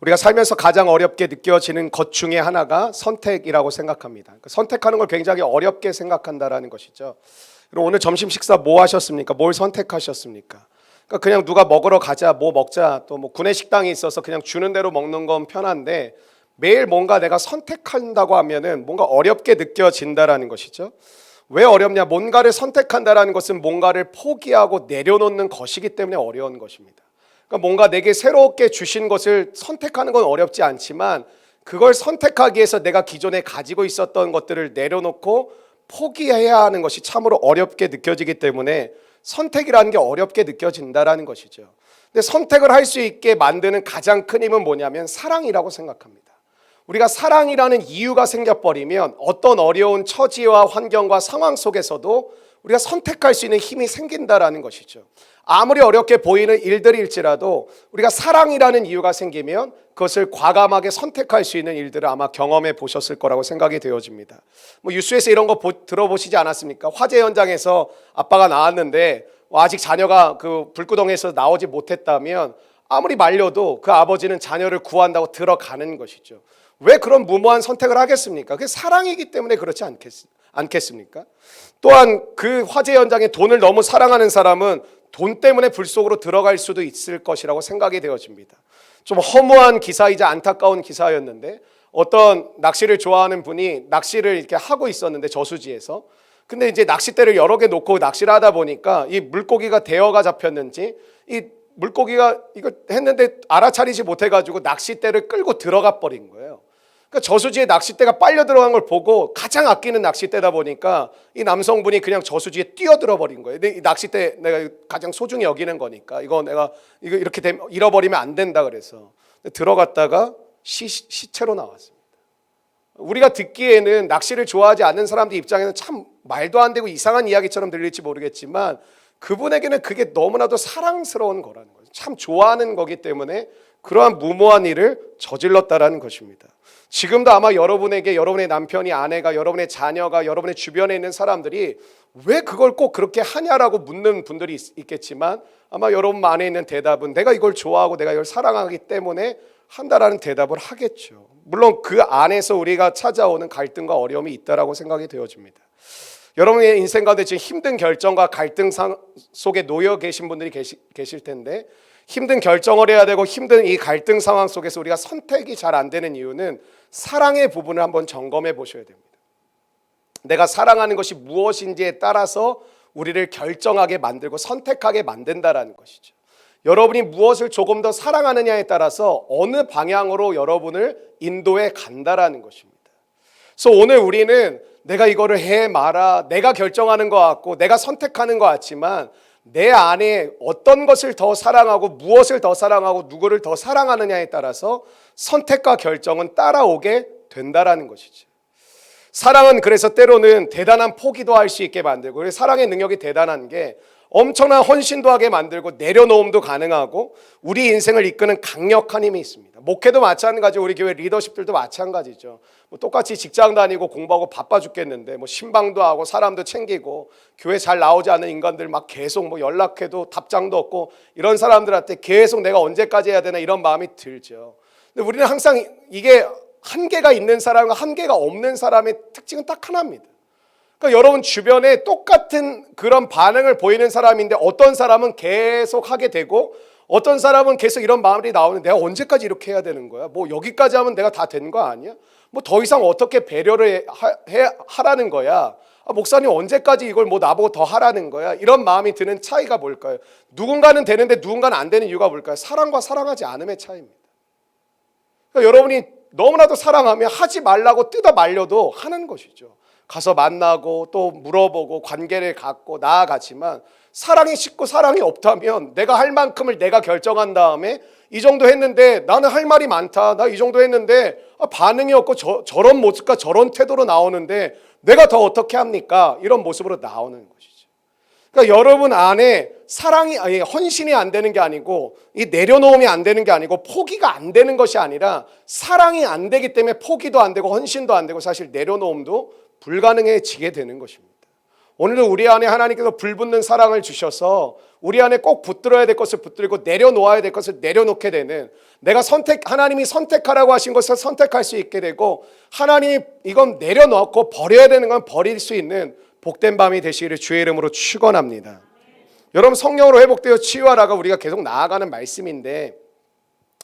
우리가 살면서 가장 어렵게 느껴지는 것 중에 하나가 선택이라고 생각합니다. 선택하는 걸 굉장히 어렵게 생각한다라는 것이죠. 그럼 오늘 점심 식사 뭐 하셨습니까? 뭘 선택하셨습니까? 그러니까 그냥 누가 먹으러 가자, 뭐 먹자, 또 뭐 구내 식당이 있어서 그냥 주는 대로 먹는 건 편한데 매일 뭔가 내가 선택한다고 하면은 뭔가 어렵게 느껴진다라는 것이죠. 왜 어렵냐? 뭔가를 선택한다라는 것은 뭔가를 포기하고 내려놓는 것이기 때문에 어려운 것입니다. 그러니까 뭔가 내게 새롭게 주신 것을 선택하는 건 어렵지 않지만 그걸 선택하기 위해서 내가 기존에 가지고 있었던 것들을 내려놓고 포기해야 하는 것이 참으로 어렵게 느껴지기 때문에 선택이라는 게 어렵게 느껴진다라는 것이죠. 근데 선택을 할 수 있게 만드는 가장 큰 힘은 뭐냐면 사랑이라고 생각합니다. 우리가 사랑이라는 이유가 생겨버리면 어떤 어려운 처지와 환경과 상황 속에서도 우리가 선택할 수 있는 힘이 생긴다라는 것이죠. 아무리 어렵게 보이는 일들일지라도 우리가 사랑이라는 이유가 생기면 그것을 과감하게 선택할 수 있는 일들을 아마 경험해 보셨을 거라고 생각이 되어집니다. 뭐 뉴스에서 이런 거 들어보시지 않았습니까? 화재 현장에서 아빠가 나왔는데 아직 자녀가 그 불구덩이에서 나오지 못했다면 아무리 말려도 그 아버지는 자녀를 구한다고 들어가는 것이죠. 왜 그런 무모한 선택을 하겠습니까? 그게 사랑이기 때문에 그렇지 않겠습니까? 또한 그 화재 현장에 돈을 너무 사랑하는 사람은 돈 때문에 불 속으로 들어갈 수도 있을 것이라고 생각이 되어집니다. 좀 허무한 기사이자 안타까운 기사였는데 어떤 낚시를 좋아하는 분이 낚시를 이렇게 하고 있었는데 저수지에서 근데 이제 낚싯대를 여러 개 놓고 낚시를 하다 보니까 이 물고기가 대어가 잡혔는지 이 물고기가 이거 했는데 알아차리지 못해가지고 낚싯대를 끌고 들어가 버린 거예요. 그러니까 저수지에 낚싯대가 빨려 들어간 걸 보고 가장 아끼는 낚싯대다 보니까 이 남성분이 그냥 저수지에 뛰어들어 버린 거예요. 근데 이 낚싯대 내가 가장 소중히 여기는 거니까 이거 내가 이거 이렇게 되면 잃어버리면 안 된다 그래서 들어갔다가 시체로 나왔습니다. 우리가 듣기에는 낚시를 좋아하지 않는 사람들 입장에는 참 말도 안 되고 이상한 이야기처럼 들릴지 모르겠지만 그분에게는 그게 너무나도 사랑스러운 거라는 거죠. 참 좋아하는 거기 때문에 그러한 무모한 일을 저질렀다라는 것입니다. 지금도 아마 여러분에게 여러분의 남편이 아내가 여러분의 자녀가 여러분의 주변에 있는 사람들이 왜 그걸 꼭 그렇게 하냐라고 묻는 분들이 있겠지만 아마 여러분 안에 있는 대답은 내가 이걸 좋아하고 내가 이걸 사랑하기 때문에 한다라는 대답을 하겠죠. 물론 그 안에서 우리가 찾아오는 갈등과 어려움이 있다라고 생각이 되어집니다. 여러분의 인생 가운데 지금 힘든 결정과 갈등 속에 놓여 계신 분들이 계실 텐데 힘든 결정을 해야 되고 힘든 이 갈등 상황 속에서 우리가 선택이 잘 안 되는 이유는 사랑의 부분을 한번 점검해 보셔야 됩니다. 내가 사랑하는 것이 무엇인지에 따라서 우리를 결정하게 만들고 선택하게 만든다라는 것이죠. 여러분이 무엇을 조금 더 사랑하느냐에 따라서 어느 방향으로 여러분을 인도해 간다라는 것입니다. 그래서 오늘 우리는 내가 이거를 해 마라, 내가 결정하는 것 같고 내가 선택하는 것 같지만 내 안에 어떤 것을 더 사랑하고 무엇을 더 사랑하고 누구를 더 사랑하느냐에 따라서 선택과 결정은 따라오게 된다라는 것이죠. 사랑은 그래서 때로는 대단한 포기도 할 수 있게 만들고 사랑의 능력이 대단한 게 엄청난 헌신도 하게 만들고 내려놓음도 가능하고 우리 인생을 이끄는 강력한 힘이 있습니다. 목회도 마찬가지고 우리 교회 리더십들도 마찬가지죠. 뭐 똑같이 직장 다니고 공부하고 바빠 죽겠는데 뭐 신방도 하고 사람도 챙기고 교회 잘 나오지 않는 인간들 막 계속 뭐 연락해도 답장도 없고 이런 사람들한테 계속 내가 언제까지 해야 되나 이런 마음이 들죠. 근데 우리는 항상 이게 한계가 있는 사람과 한계가 없는 사람의 특징은 딱 하나입니다. 그러니까 여러분 주변에 똑같은 그런 반응을 보이는 사람인데 어떤 사람은 계속 하게 되고 어떤 사람은 계속 이런 마음이 나오는데 내가 언제까지 이렇게 해야 되는 거야? 뭐 여기까지 하면 내가 다 된 거 아니야? 뭐 더 이상 어떻게 배려를 하라는 거야? 목사님 언제까지 이걸 뭐 나보고 더 하라는 거야? 이런 마음이 드는 차이가 뭘까요? 누군가는 되는데 누군가는 안 되는 이유가 뭘까요? 사랑과 사랑하지 않음의 차이입니다. 그러니까 여러분이 너무나도 사랑하면 하지 말라고 뜯어 말려도 하는 것이죠. 가서 만나고 또 물어보고 관계를 갖고 나아가지만 사랑이 식고 사랑이 없다면 내가 할 만큼을 내가 결정한 다음에 이 정도 했는데 나는 할 말이 많다. 나 이 정도 했는데 반응이 없고 저런 모습과 저런 태도로 나오는데 내가 더 어떻게 합니까? 이런 모습으로 나오는 것이죠. 그러니까 여러분 안에 사랑이 헌신이 안 되는 게 아니고 이 내려놓음이 안 되는 게 아니고 포기가 안 되는 것이 아니라 사랑이 안 되기 때문에 포기도 안 되고 헌신도 안 되고 사실 내려놓음도 불가능해지게 되는 것입니다. 오늘도 우리 안에 하나님께서 불붙는 사랑을 주셔서 우리 안에 꼭 붙들어야 될 것을 붙들고 내려놓아야 될 것을 내려놓게 되는, 내가 하나님이 선택하라고 하신 것을 선택할 수 있게 되고, 하나님이 이건 내려놓고 버려야 되는 건 버릴 수 있는 복된 밤이 되시기를 주의 이름으로 축원합니다. 여러분, 성령으로 회복되어 치유하라가 우리가 계속 나아가는 말씀인데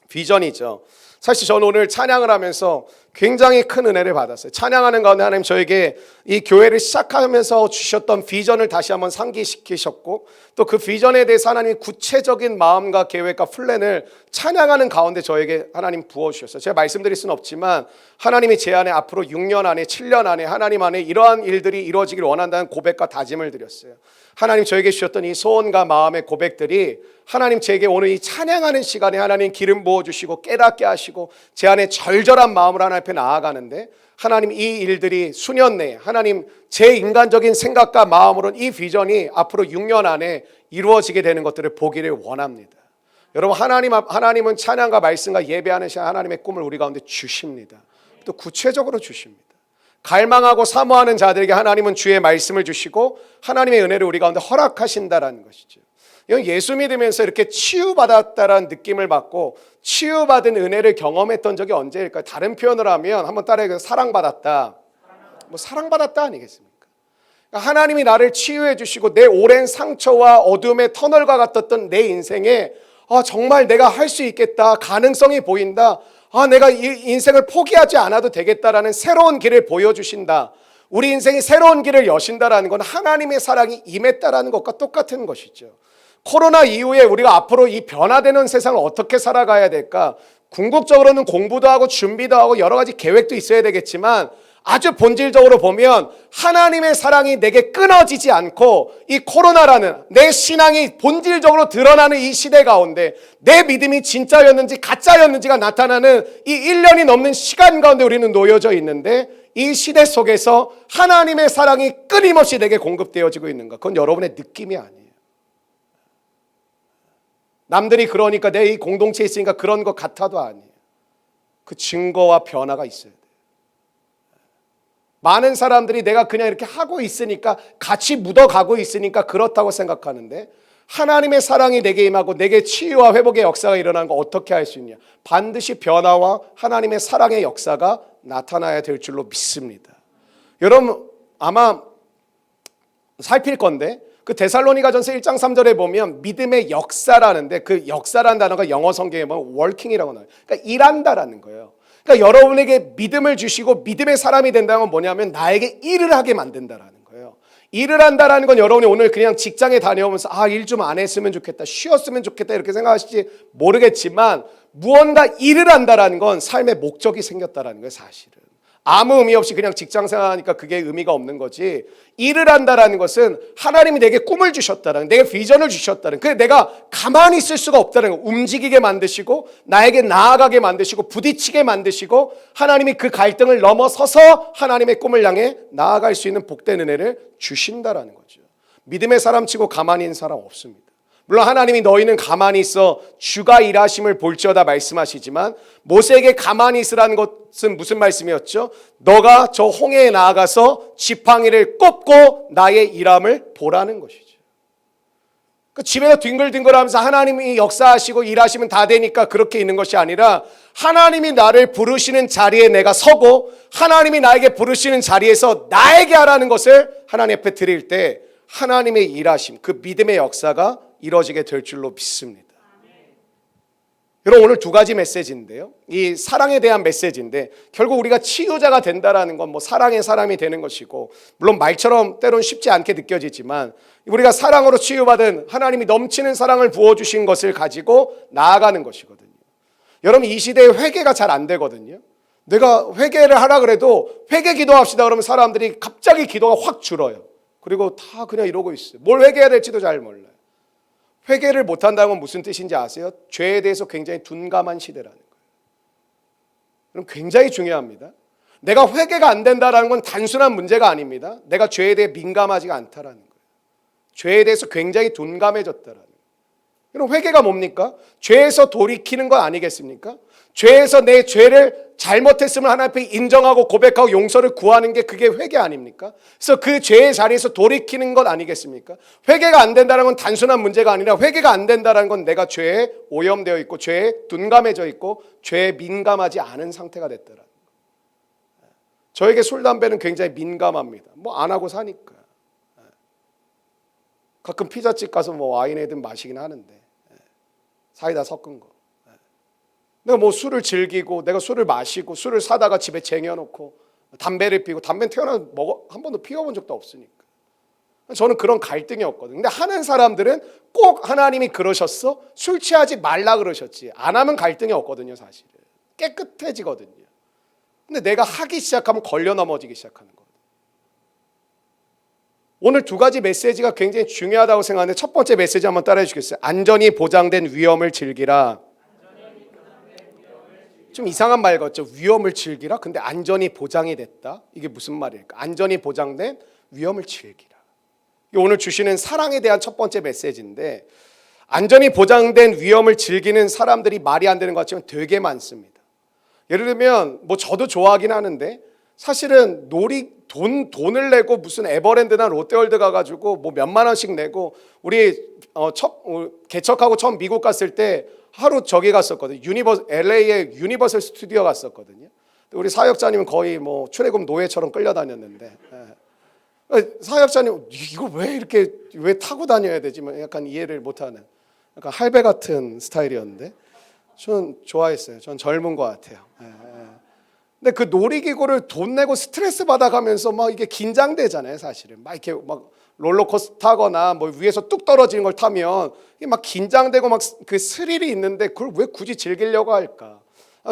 비전이죠. 사실 저는 오늘 찬양을 하면서 굉장히 큰 은혜를 받았어요. 찬양하는 가운데 하나님 저에게 이 교회를 시작하면서 주셨던 비전을 다시 한번 상기시키셨고, 또 그 비전에 대해서 하나님이 구체적인 마음과 계획과 플랜을 찬양하는 가운데 저에게 하나님 부어주셨어요. 제가 말씀드릴 수는 없지만 하나님이 제 안에 앞으로 6년 안에 7년 안에 하나님 안에 이러한 일들이 이루어지길 원한다는 고백과 다짐을 드렸어요. 하나님 저에게 주셨던 이 소원과 마음의 고백들이 하나님 제게 오늘 이 찬양하는 시간에 하나님 기름 부어주시고 깨닫게 하시고 제 안에 절절한 마음으로 하나님 앞에 나아가는데, 하나님 이 일들이 수년 내에 하나님 제 인간적인 생각과 마음으로는 이 비전이 앞으로 6년 안에 이루어지게 되는 것들을 보기를 원합니다. 여러분, 하나님은 찬양과 말씀과 예배하는 시간 하나님의 꿈을 우리 가운데 주십니다. 또 구체적으로 주십니다. 갈망하고 사모하는 자들에게 하나님은 주의 말씀을 주시고 하나님의 은혜를 우리 가운데 허락하신다라는 것이죠. 이건 예수 믿으면서 이렇게 치유받았다라는 느낌을 받고 치유받은 은혜를 경험했던 적이 언제일까요? 다른 표현을 하면 한번 따라해서 사랑받았다. 뭐 사랑받았다 아니겠습니까? 그러니까 하나님이 나를 치유해 주시고 내 오랜 상처와 어둠의 터널과 같았던 내 인생에 정말 내가 할 수 있겠다, 가능성이 보인다, 내가 이 인생을 포기하지 않아도 되겠다라는 새로운 길을 보여주신다, 우리 인생이 새로운 길을 여신다라는 건 하나님의 사랑이 임했다라는 것과 똑같은 것이죠. 코로나 이후에 우리가 앞으로 이 변화되는 세상을 어떻게 살아가야 될까? 궁극적으로는 공부도 하고 준비도 하고 여러 가지 계획도 있어야 되겠지만, 아주 본질적으로 보면 하나님의 사랑이 내게 끊어지지 않고 이 코로나라는 내 신앙이 본질적으로 드러나는 이 시대 가운데 내 믿음이 진짜였는지 가짜였는지가 나타나는 이 1년이 넘는 시간 가운데 우리는 놓여져 있는데, 이 시대 속에서 하나님의 사랑이 끊임없이 내게 공급되어지고 있는 것, 그건 여러분의 느낌이 아니에요. 남들이 그러니까 내 이 공동체에 있으니까 그런 것 같아도 아니에요. 그 증거와 변화가 있어야 돼요. 많은 사람들이 내가 그냥 이렇게 하고 있으니까, 같이 묻어가고 있으니까 그렇다고 생각하는데, 하나님의 사랑이 내게 임하고 내게 치유와 회복의 역사가 일어나는 거 어떻게 할 수 있냐? 반드시 변화와 하나님의 사랑의 역사가 나타나야 될 줄로 믿습니다. 여러분 아마 살필 건데, 그 데살로니가전서 1장 3절에 보면 믿음의 역사라는데, 그 역사라는 단어가 영어 성경에 보면 working이라고 나와요. 그러니까 일한다라는 거예요. 그러니까 여러분에게 믿음을 주시고 믿음의 사람이 된다는 건 뭐냐면 나에게 일을 하게 만든다라는 거예요. 일을 한다라는 건 여러분이 오늘 그냥 직장에 다녀오면서 일 좀 안 했으면 좋겠다, 쉬었으면 좋겠다 이렇게 생각하실지 모르겠지만, 무언가 일을 한다라는 건 삶의 목적이 생겼다라는 거예요. 사실은 아무 의미 없이 그냥 직장 생활하니까 그게 의미가 없는 거지, 일을 한다라는 것은 하나님이 내게 꿈을 주셨다는, 내게 비전을 주셨다는, 그래 내가 가만히 있을 수가 없다는 거, 움직이게 만드시고 나에게 나아가게 만드시고 부딪히게 만드시고 하나님이 그 갈등을 넘어서서 하나님의 꿈을 향해 나아갈 수 있는 복된 은혜를 주신다라는 거죠. 믿음의 사람치고 가만히 있는 사람 없습니다. 물론 하나님이 너희는 가만히 있어 주가 일하심을 볼지어다 말씀하시지만, 모세에게 가만히 있으라는 것은 무슨 말씀이었죠? 너가 저 홍해에 나아가서 지팡이를 꼽고 나의 일함을 보라는 것이죠. 그 집에서 뒹글뒹글하면서 하나님이 역사하시고 일하시면 다 되니까 그렇게 있는 것이 아니라, 하나님이 나를 부르시는 자리에 내가 서고 하나님이 나에게 부르시는 자리에서 나에게 하라는 것을 하나님 앞에 드릴 때 하나님의 일하심, 그 믿음의 역사가 이루어지게 될 줄로 믿습니다. 여러분 오늘 두 가지 메시지인데요, 이 사랑에 대한 메시지인데, 결국 우리가 치유자가 된다라는 건 뭐 사랑의 사람이 되는 것이고, 물론 말처럼 때론 쉽지 않게 느껴지지만 우리가 사랑으로 치유받은 하나님이 넘치는 사랑을 부어주신 것을 가지고 나아가는 것이거든요. 여러분 이 시대에 회개가 잘 안 되거든요. 내가 회개를 하라 그래도 회개 기도합시다 그러면 사람들이 갑자기 기도가 확 줄어요. 그리고 다 그냥 이러고 있어요. 뭘 회개해야 될지도 잘 몰라요. 회개를 못한다는 건 무슨 뜻인지 아세요? 죄에 대해서 굉장히 둔감한 시대라는 거예요. 그럼 굉장히 중요합니다. 내가 회개가 안 된다는 건 단순한 문제가 아닙니다. 내가 죄에 대해 민감하지가 않다라는 거예요. 죄에 대해서 굉장히 둔감해졌다라는 거예요. 그럼 회개가 뭡니까? 죄에서 돌이키는 거 아니겠습니까? 죄에서 내 죄를 잘못했음을 하나님 앞에 인정하고 고백하고 용서를 구하는 게 그게 회개 아닙니까? 그래서 그 죄의 자리에서 돌이키는 것 아니겠습니까? 회개가 안 된다는 건 단순한 문제가 아니라 회개가 안 된다는 건 내가 죄에 오염되어 있고 죄에 둔감해져 있고 죄에 민감하지 않은 상태가 됐더라. 저에게 술, 담배는 굉장히 민감합니다. 뭐 안 하고 사니까. 가끔 피자집 가서 뭐 와인이든 마시긴 하는데 사이다 섞은 거. 내가 뭐 술을 즐기고 내가 술을 마시고 술을 사다가 집에 쟁여놓고 담배를 피우고 담배는 태어나서 한 번도 피워본 적도 없으니까 저는 그런 갈등이 없거든요. 근데 하는 사람들은 꼭 하나님이 그러셨어? 술 취하지 말라 그러셨지. 안 하면 갈등이 없거든요. 사실은 깨끗해지거든요. 근데 내가 하기 시작하면 걸려 넘어지기 시작하는 거예요. 오늘 두 가지 메시지가 굉장히 중요하다고 생각하는데 첫 번째 메시지 한번 따라해 주시겠어요? 안전이 보장된 위험을 즐기라. 좀 이상한 말 같죠? 위험을 즐기라? 근데 안전이 보장이 됐다? 이게 무슨 말일까? 안전이 보장된 위험을 즐기라. 오늘 주시는 사랑에 대한 첫 번째 메시지인데 안전이 보장된 위험을 즐기는 사람들이 말이 안 되는 것 같지만 되게 많습니다. 예를 들면 뭐 저도 좋아하긴 하는데 사실은 돈을 내고 무슨 에버랜드나 롯데월드 가가지고 뭐 몇만 원씩 내고 우리 개척하고 처음 미국 갔을 때 하루 저기 갔었거든요. LA의 유니버설 스튜디오 갔었거든요. 우리 사역자님은 거의 뭐 출애굽 노예처럼 끌려다녔는데 사역자님 이거 왜 타고 다녀야 되지? 약간 이해를 못하는 약간 할배 같은 스타일이었는데 저는 좋아했어요. 전 젊은 것 같아요. 근데 그 놀이기구를 돈 내고 스트레스 받아가면서 막 이게 긴장되잖아요, 사실은. 막 이렇게 막 롤러코스터 타거나 뭐 위에서 뚝 떨어지는 걸 타면 이게 막 긴장되고 막 그 스릴이 있는데 그걸 왜 굳이 즐기려고 할까?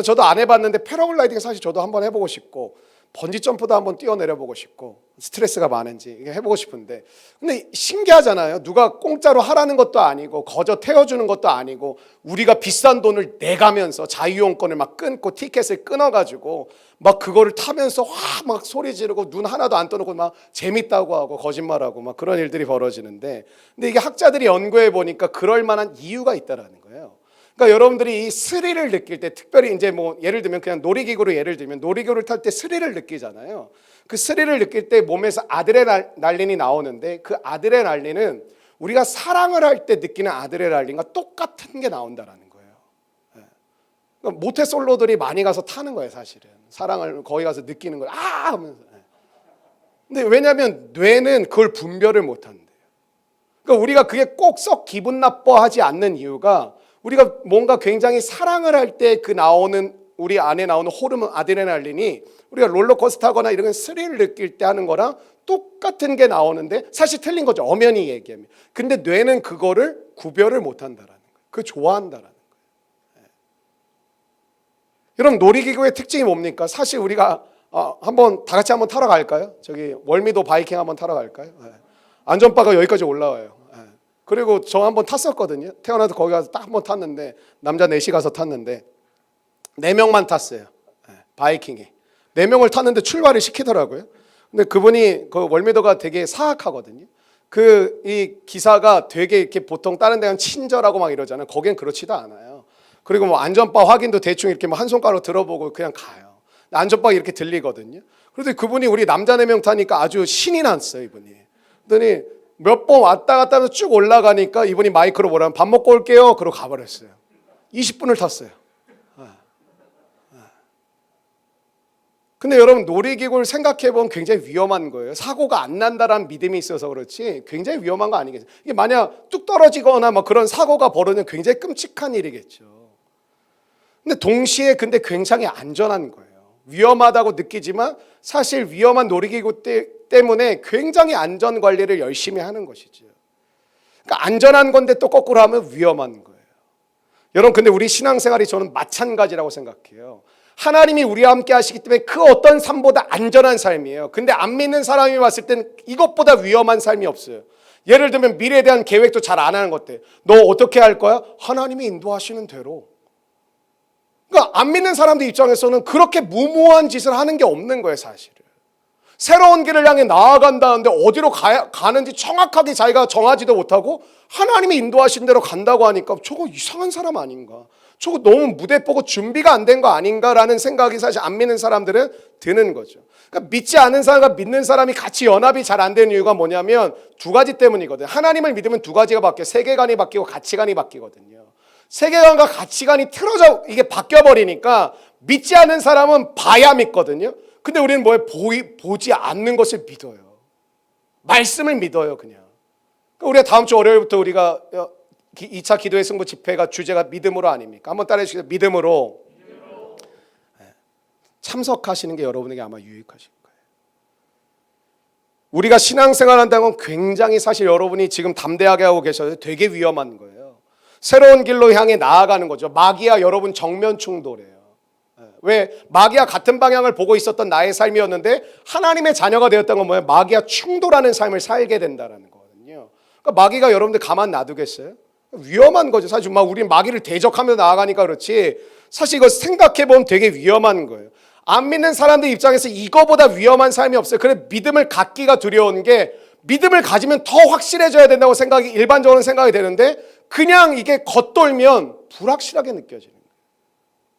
저도 안 해봤는데 패러글라이딩 사실 저도 한번 해보고 싶고 번지 점프도 한번 뛰어내려보고 싶고 스트레스가 많은지 이게 해보고 싶은데 근데 신기하잖아요. 누가 공짜로 하라는 것도 아니고 거저 태워주는 것도 아니고 우리가 비싼 돈을 내가면서 자유용권을 막 끊고 티켓을 끊어가지고 막 그거를 타면서 막 소리 지르고 눈 하나도 안 떠놓고 막 재밌다고 하고 거짓말하고 막 그런 일들이 벌어지는데 근데 이게 학자들이 연구해 보니까 그럴 만한 이유가 있다라는 거예요. 그러니까 여러분들이 이 스릴을 느낄 때 특별히 이제 뭐 예를 들면 그냥 놀이기구로 예를 들면 놀이기구를 탈 때 스릴을 느끼잖아요. 그 스릴을 느낄 때 몸에서 아드레날린이 나오는데 그 아드레날린은 우리가 사랑을 할 때 느끼는 아드레날린과 똑같은 게 나온다라는 거예요. 그러니까 모태솔로들이 많이 가서 타는 거예요, 사실은. 사랑을 거기 가서 느끼는 거예요. 아! 하면서. 근데 왜냐하면 뇌는 그걸 분별을 못 한대요. 그러니까 우리가 그게 꼭 썩 기분 나빠하지 않는 이유가 우리가 뭔가 굉장히 사랑을 할 때 그 나오는 우리 안에 나오는 호르몬 아드레날린이 우리가 롤러코스터 타거나 이런 스릴을 느낄 때 하는 거랑 똑같은 게 나오는데 사실 틀린 거죠. 엄연히 얘기하면. 근데 뇌는 그거를 구별을 못 한다라는 거예요. 그걸 좋아한다라는 거예요. 여러분 놀이기구의 특징이 뭡니까? 사실 우리가 한번 다 같이 한번 타러 갈까요? 저기 월미도 바이킹 한번 타러 갈까요? 안전바가 여기까지 올라와요. 그리고 저 한번 탔었거든요. 태어나서 거기 가서 딱 한번 탔는데 남자 넷이 가서 탔는데 4명만 탔어요. 바이킹에 4명을 탔는데 출발을 시키더라고요. 근데 그분이 그 월미도가 되게 사악하거든요. 이 기사가 되게 이렇게 보통 다른 데는 친절하고 막 이러잖아요. 거긴 그렇지도 않아요. 그리고 뭐 안전바 확인도 대충 이렇게 뭐 한 손가락으로 들어보고 그냥 가요. 안전바 이렇게 들리거든요. 그런데 그분이 우리 남자 4명 타니까 아주 신이 났어요, 이분이. 그랬더니 몇 번 왔다 갔다 하면서 쭉 올라가니까 이분이 마이크로 뭐라면 밥 먹고 올게요. 그러고 가버렸어요. 20분을 탔어요. 근데 여러분 놀이기구를 생각해보면 굉장히 위험한 거예요. 사고가 안 난다라는 믿음이 있어서 그렇지 굉장히 위험한 거 아니겠어요? 이게 만약 뚝 떨어지거나 뭐 그런 사고가 벌어지면 굉장히 끔찍한 일이겠죠. 근데 동시에 근데 굉장히 안전한 거예요. 위험하다고 느끼지만 사실 위험한 놀이기구 때문에 굉장히 안전관리를 열심히 하는 것이죠. 그러니까 안전한 건데 또 거꾸로 하면 위험한 거예요. 여러분 근데 우리 신앙생활이 저는 마찬가지라고 생각해요. 하나님이 우리와 함께 하시기 때문에 그 어떤 삶보다 안전한 삶이에요. 근데 안 믿는 사람이 봤을 땐 이것보다 위험한 삶이 없어요. 예를 들면 미래에 대한 계획도 잘 안 하는 것들. 너 어떻게 할 거야? 하나님이 인도하시는 대로. 그러니까 안 믿는 사람들 입장에서는 그렇게 무모한 짓을 하는 게 없는 거예요, 사실은. 새로운 길을 향해 나아간다는데 어디로 가는지 정확하게 자기가 정하지도 못하고 하나님이 인도하신 대로 간다고 하니까 저거 이상한 사람 아닌가. 저거 너무 무대 보고 준비가 안 된 거 아닌가라는 생각이 사실 안 믿는 사람들은 드는 거죠. 그러니까 믿지 않는 사람과 믿는 사람이 같이 연합이 잘 안 되는 이유가 뭐냐면 두 가지 때문이거든요. 하나님을 믿으면 두 가지가 바뀌어요. 세계관이 바뀌고 가치관이 바뀌거든요. 세계관과 가치관이 틀어져 이게 바뀌어버리니까 믿지 않는 사람은 봐야 믿거든요. 근데 우리는 뭐예요? 보지 않는 것을 믿어요. 말씀을 믿어요, 그냥. 그러니까 우리가 다음 주 월요일부터 우리가 2차 기도의 승부 집회가 주제가 믿음으로 아닙니까? 한번 따라해 주시죠. 믿음으로. 참석하시는 게 여러분에게 아마 유익하실 거예요. 우리가 신앙생활 한다는 건 굉장히 사실 여러분이 지금 담대하게 하고 계셔서 되게 위험한 거예요. 새로운 길로 향해 나아가는 거죠. 마귀와 여러분 정면 충돌해요. 왜? 마귀와 같은 방향을 보고 있었던 나의 삶이었는데 하나님의 자녀가 되었던 건 뭐예요? 마귀와 충돌하는 삶을 살게 된다는 거거든요. 그러니까 마귀가 여러분들 가만 놔두겠어요? 위험한 거죠. 사실 우리는 마귀를 대적하며 나아가니까 그렇지 사실 이거 생각해보면 되게 위험한 거예요. 안 믿는 사람들 입장에서 이거보다 위험한 삶이 없어요. 그래 믿음을 갖기가 두려운 게 믿음을 가지면 더 확실해져야 된다고 생각이 일반적으로 생각이 되는데 그냥 이게 겉돌면 불확실하게 느껴지는 거예요.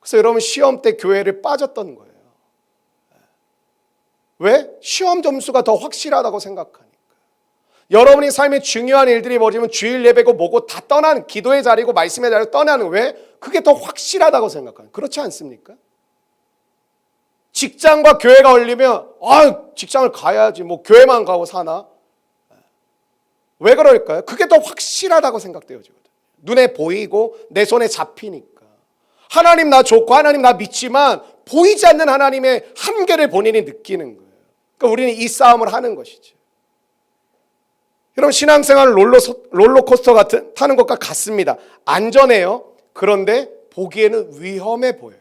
그래서 여러분 시험 때 교회를 빠졌던 거예요. 왜? 시험 점수가 더 확실하다고 생각하니까. 여러분이 삶에 중요한 일들이 벌어지면 주일 예배고 뭐고 다 떠나는 기도의 자리고 말씀의 자리로 떠나는 왜? 그게 더 확실하다고 생각하는 그렇지 않습니까? 직장과 교회가 올리면 직장을 가야지 뭐 교회만 가고 사나? 왜 그럴까요? 그게 더 확실하다고 생각되어지거든요. 눈에 보이고 내 손에 잡히니까. 하나님 나 좋고 하나님 나 믿지만 보이지 않는 하나님의 한계를 본인이 느끼는 거예요. 그러니까 우리는 이 싸움을 하는 것이죠. 여러분 신앙생활은 롤러코스터 같은 타는 것과 같습니다. 안전해요. 그런데 보기에는 위험해 보여요.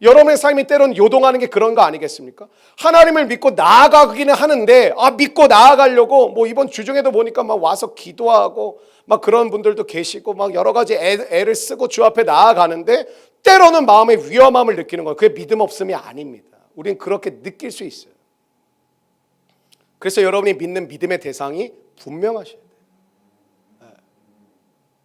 여러분의 삶이 때로는 요동하는 게 그런 거 아니겠습니까? 하나님을 믿고 나아가기는 하는데 믿고 나아가려고 뭐 이번 주중에도 보니까 막 와서 기도하고 막 그런 분들도 계시고 막 여러 가지 애를 쓰고 주 앞에 나아가는데 때로는 마음의 위험함을 느끼는 거예요. 그게 믿음 없음이 아닙니다. 우리는 그렇게 느낄 수 있어요. 그래서 여러분이 믿는 믿음의 대상이 분명하셔야 돼요.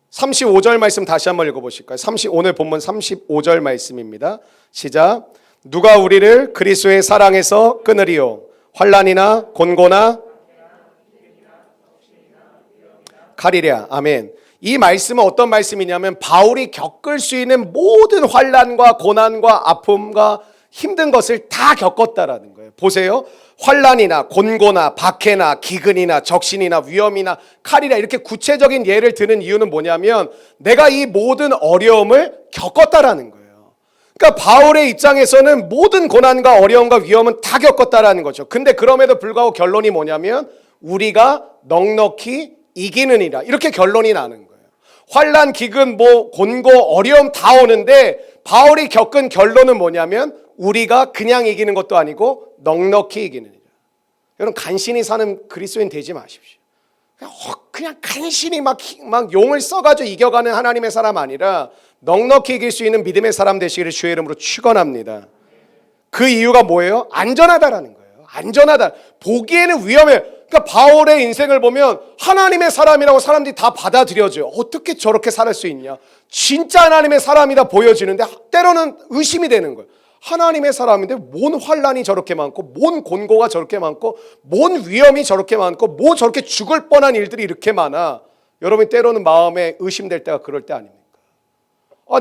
35절 말씀 다시 한번 읽어보실까요? 오늘 본문 35절 말씀입니다. 시작. 누가 우리를 그리스도의 사랑에서 끊으리요? 환난이나 곤고나 칼이랴. 아멘. 이 말씀은 어떤 말씀이냐면 바울이 겪을 수 있는 모든 환난과 고난과 아픔과 힘든 것을 다 겪었다라는 거예요. 보세요. 환난이나 곤고나 박해나 기근이나 적신이나 위험이나 칼이나 이렇게 구체적인 예를 드는 이유는 뭐냐면 내가 이 모든 어려움을 겪었다라는 거예요. 그러니까 바울의 입장에서는 모든 고난과 어려움과 위험은 다 겪었다라는 거죠. 근데 그럼에도 불구하고 결론이 뭐냐면 우리가 넉넉히 이기느니라 이렇게 결론이 나는 거예요. 환난, 기근, 곤고, 어려움 다 오는데 바울이 겪은 결론은 뭐냐면 우리가 그냥 이기는 것도 아니고 넉넉히 이기느니라. 여러분 간신히 사는 그리스도인 되지 마십시오. 그냥 간신히 막 용을 써가지고 이겨가는 하나님의 사람 아니라 넉넉히 이길 수 있는 믿음의 사람 되시기를 주의 이름으로 축원합니다. 그 이유가 뭐예요? 안전하다라는 거예요. 안전하다. 보기에는 위험해요. 그러니까 바울의 인생을 보면 하나님의 사람이라고 사람들이 다 받아들여져요. 어떻게 저렇게 살 수 있냐? 진짜 하나님의 사람이다 보여지는데 때로는 의심이 되는 거예요. 하나님의 사람인데 뭔 환난이 저렇게 많고 뭔 곤고가 저렇게 많고 뭔 위험이 저렇게 많고 뭐 저렇게 죽을 뻔한 일들이 이렇게 많아. 여러분이 때로는 마음에 의심될 때가 그럴 때 아닙니까?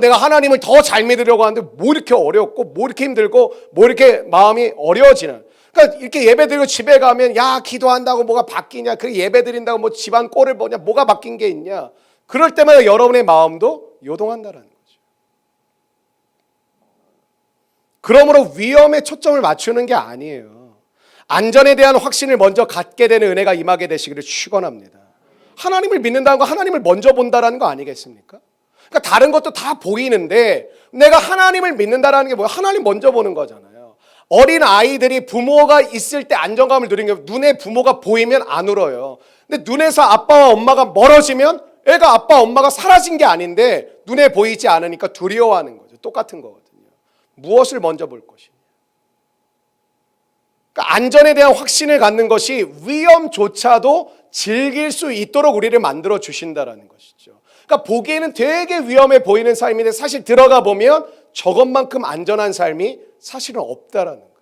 내가 하나님을 더 잘 믿으려고 하는데 뭐 이렇게 어렵고 뭐 이렇게 힘들고 뭐 이렇게 마음이 어려워지는. 그러니까 이렇게 예배 드리고 집에 가면 야 기도한다고 뭐가 바뀌냐, 그 예배 드린다고 뭐 집안 꼴을 보냐, 뭐가 바뀐 게 있냐. 그럴 때마다 여러분의 마음도 요동한다라는 거죠. 그러므로 위험에 초점을 맞추는 게 아니에요. 안전에 대한 확신을 먼저 갖게 되는 은혜가 임하게 되시기를 축원합니다. 하나님을 믿는다는 거 하나님을 먼저 본다라는 거 아니겠습니까? 그러니까 다른 것도 다 보이는데 내가 하나님을 믿는다라는 게 뭐야? 하나님 먼저 보는 거잖아요. 어린 아이들이 부모가 있을 때 안정감을 누리는 게 눈에 부모가 보이면 안 울어요. 근데 눈에서 아빠와 엄마가 멀어지면 애가 아빠 엄마가 사라진 게 아닌데 눈에 보이지 않으니까 두려워하는 거죠. 똑같은 거거든요. 무엇을 먼저 볼 것이냐. 그러니까 안전에 대한 확신을 갖는 것이 위험조차도 즐길 수 있도록 우리를 만들어 주신다라는 것이죠. 그러니까 보기에는 되게 위험해 보이는 삶인데 사실 들어가 보면 저것만큼 안전한 삶이 사실은 없다라는 거예요.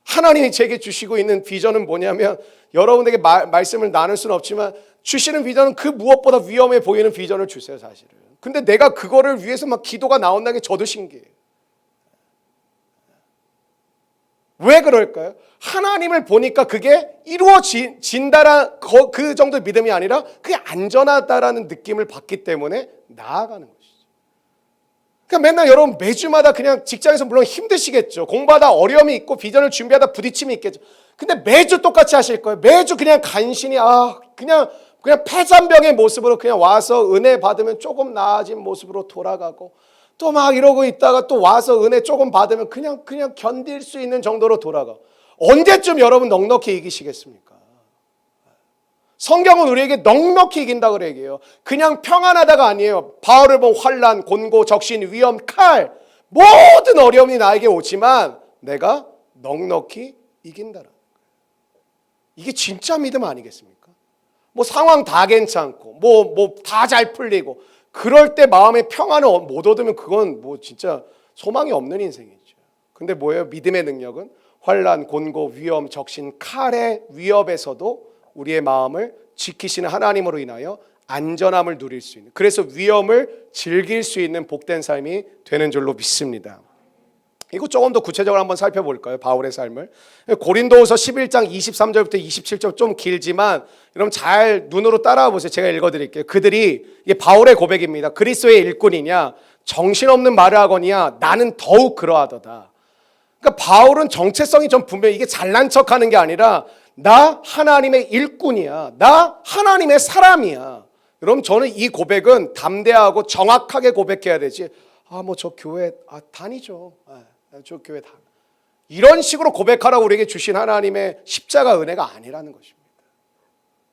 하나님이 제게 주시고 있는 비전은 뭐냐면, 여러분에게 말씀을 나눌 수는 없지만 주시는 비전은 그 무엇보다 위험해 보이는 비전을 주세요, 사실은. 근데 내가 그거를 위해서 막 기도가 나온다는 게 저도 신기해요. 왜 그럴까요? 하나님을 보니까 그게 이루어진다라 그 정도의 믿음이 아니라 그게 안전하다라는 느낌을 받기 때문에 나아가는 것이죠. 그러니까 맨날 여러분 매주마다 그냥 직장에서 물론 힘드시겠죠. 공부하다 어려움이 있고 비전을 준비하다 부딪힘이 있겠죠. 근데 매주 똑같이 하실 거예요. 매주 그냥 간신히 그냥 패잔병의 모습으로 그냥 와서 은혜 받으면 조금 나아진 모습으로 돌아가고, 또 막 이러고 있다가 또 와서 은혜 조금 받으면 그냥 견딜 수 있는 정도로 돌아가. 언제쯤 여러분 넉넉히 이기시겠습니까? 성경은 우리에게 넉넉히 이긴다고 얘기해요. 그냥 평안하다가 아니에요. 바울을 본 환난, 곤고, 적신, 위험, 칼, 모든 어려움이 나에게 오지만 내가 넉넉히 이긴다라. 이게 진짜 믿음 아니겠습니까? 뭐 상황 다 괜찮고 뭐 다 잘 풀리고 그럴 때 마음의 평안을 못 얻으면 그건 뭐 진짜 소망이 없는 인생이죠. 근데 뭐예요? 믿음의 능력은 환난, 곤고, 위험, 적신, 칼의 위협에서도 우리의 마음을 지키시는 하나님으로 인하여 안전함을 누릴 수 있는, 그래서 위험을 즐길 수 있는 복된 삶이 되는 줄로 믿습니다. 이거 조금 더 구체적으로 한번 살펴볼까요? 바울의 삶을. 고린도후서 11장 23절부터 27절 좀 길지만 여러분 잘 눈으로 따라와 보세요. 제가 읽어드릴게요. 그들이, 이게 바울의 고백입니다. 그리스도의 일꾼이냐 정신없는 말을 하거니와 나는 더욱 그러하도다. 그러니까 바울은 정체성이 좀 분명히, 이게 잘난 척하는 게 아니라 나 하나님의 일꾼이야. 나 하나님의 사람이야. 여러분 저는 이 고백은 담대하고 정확하게 고백해야 되지. 뭐 저 교회 다니죠. 저 교회 다. 이런 식으로 고백하라고 우리에게 주신 하나님의 십자가 은혜가 아니라는 것입니다.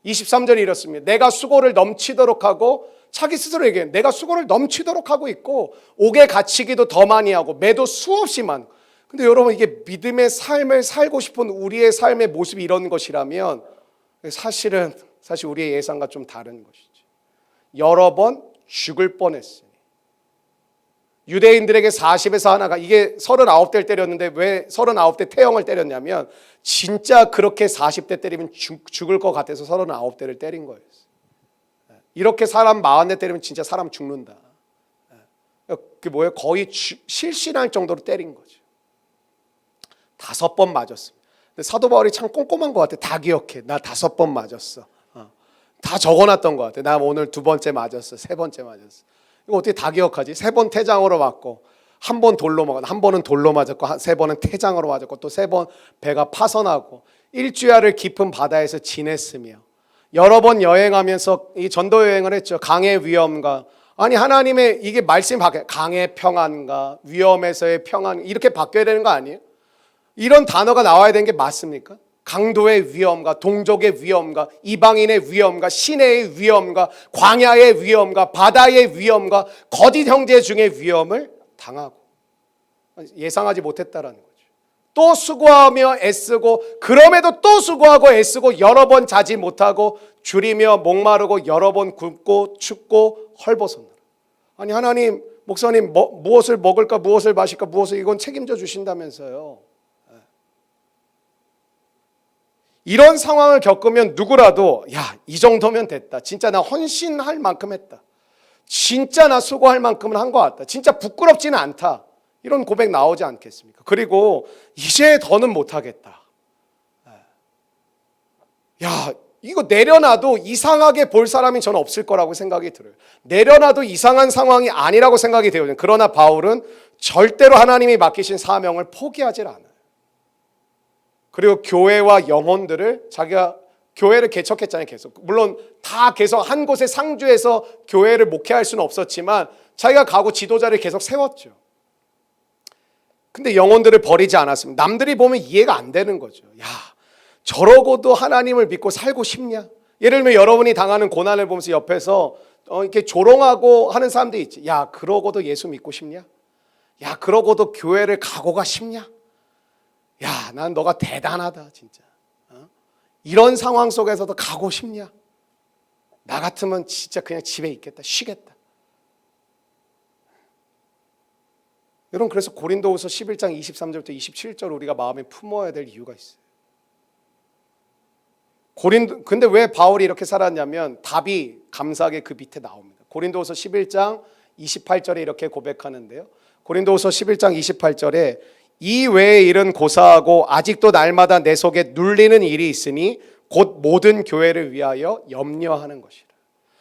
23절이 이렇습니다. 내가 수고를 넘치도록 하고, 자기 스스로 얘기해요. 내가 수고를 넘치도록 하고 있고 옥에 갇히기도 더 많이 하고 매도 수없이 많고. 근데 여러분 이게 믿음의 삶을 살고 싶은 우리의 삶의 모습이 이런 것이라면 사실 우리의 예상과 좀 다른 것이죠. 여러 번 죽을 뻔했어요. 유대인들에게 40에서 하나가, 이게 39대를 때렸는데 왜 39대 태형을 때렸냐면 진짜 그렇게 40대 때리면 죽을 것 같아서 39대를 때린 거예요. 이렇게 사람 40대 때리면 진짜 사람 죽는다. 그게 뭐예요? 거의 실신할 정도로 때린 거죠. 5번 맞았습니다. 근데 사도 바울이 참 꼼꼼한 것 같아. 다 기억해. 나 5번 맞았어. 다 적어놨던 것 같아. 나 오늘 2번째 맞았어. 3번째 맞았어. 이거 어떻게 다 기억하지? 3번 태장으로 맞고, 한 번 돌로 맞고, 한 번은 돌로 맞았고, 3번은 태장으로 맞았고, 또 3번 배가 파선하고, 일주야를 깊은 바다에서 지냈으며, 여러 번 여행하면서 이 전도 여행을 했죠. 강의 위험과, 아니 하나님의 이게 말씀이 바뀌어요. 강의 평안과 위험에서의 평안, 이렇게 바뀌어야 되는 거 아니에요? 이런 단어가 나와야 되는 게 맞습니까? 강도의 위험과 동족의 위험과 이방인의 위험과 시내의 위험과 광야의 위험과 바다의 위험과 거짓 형제 중의 위험을 당하고 예상하지 못했다라는 거죠. 또 수고하며 애쓰고, 그럼에도 또 수고하고 애쓰고 여러 번 자지 못하고 줄이며 목마르고 여러 번 굶고 춥고 헐벗었노라. 아니 하나님, 목사님 무엇을 먹을까 무엇을 마실까 무엇을, 이건 책임져 주신다면서요. 이런 상황을 겪으면 누구라도 이 정도면 됐다. 진짜 나 헌신할 만큼 했다. 진짜 나 수고할 만큼은 한 것 같다. 진짜 부끄럽지는 않다. 이런 고백 나오지 않겠습니까? 그리고 이제 더는 못하겠다. 이거 내려놔도 이상하게 볼 사람이 저는 없을 거라고 생각이 들어요. 내려놔도 이상한 상황이 아니라고 생각이 돼요. 그러나 바울은 절대로 하나님이 맡기신 사명을 포기하지 않아요. 그리고 교회와 영혼들을, 자기가 교회를 개척했잖아요. 계속. 물론 다 계속 한 곳에 상주해서 교회를 목회할 수는 없었지만 자기가 가고 지도자를 계속 세웠죠. 근데 영혼들을 버리지 않았습니다. 남들이 보면 이해가 안 되는 거죠. 저러고도 하나님을 믿고 살고 싶냐? 예를 들면 여러분이 당하는 고난을 보면서 옆에서 이렇게 조롱하고 하는 사람들이 있지. 그러고도 예수 믿고 싶냐? 그러고도 교회를 가고가 싶냐? 야, 난 너가 대단하다 진짜. 이런 상황 속에서도 가고 싶냐? 나 같으면 진짜 그냥 집에 있겠다, 쉬겠다. 여러분, 그래서 고린도후서 11장 23절부터 27절 우리가 마음에 품어야 될 이유가 있어요. 근데 왜 바울이 이렇게 살았냐면 답이 감사하게 그 밑에 나옵니다. 고린도후서 11장 28절에 이렇게 고백하는데요. 고린도후서 11장 28절에 이 외의 일은 고사하고 아직도 날마다 내 속에 눌리는 일이 있으니 곧 모든 교회를 위하여 염려하는 것이라.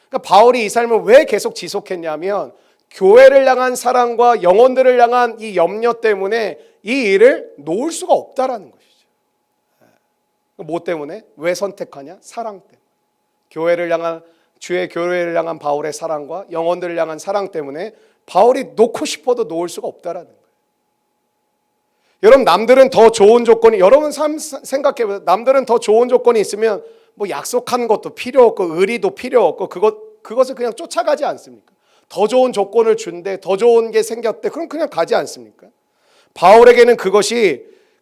그러니까 바울이 이 삶을 왜 계속 지속했냐면 교회를 향한 사랑과 영혼들을 향한 이 염려 때문에 이 일을 놓을 수가 없다라는 것이죠. 뭐 때문에? 왜 선택하냐? 사랑 때문에. 교회를 향한, 주의 교회를 향한 바울의 사랑과 영혼들을 향한 사랑 때문에 바울이 놓고 싶어도 놓을 수가 없다라는 거예요. 여러분, 남들은 더 좋은 조건이, 여러분 생각해보세요. 남들은 더 좋은 조건이 있으면 뭐 약속한 것도 필요 없고 의리도 필요 없고 그것을 그냥 쫓아가지 않습니까? 더 좋은 조건을 준대, 더 좋은 게 생겼대, 그럼 그냥 가지 않습니까? 바울에게는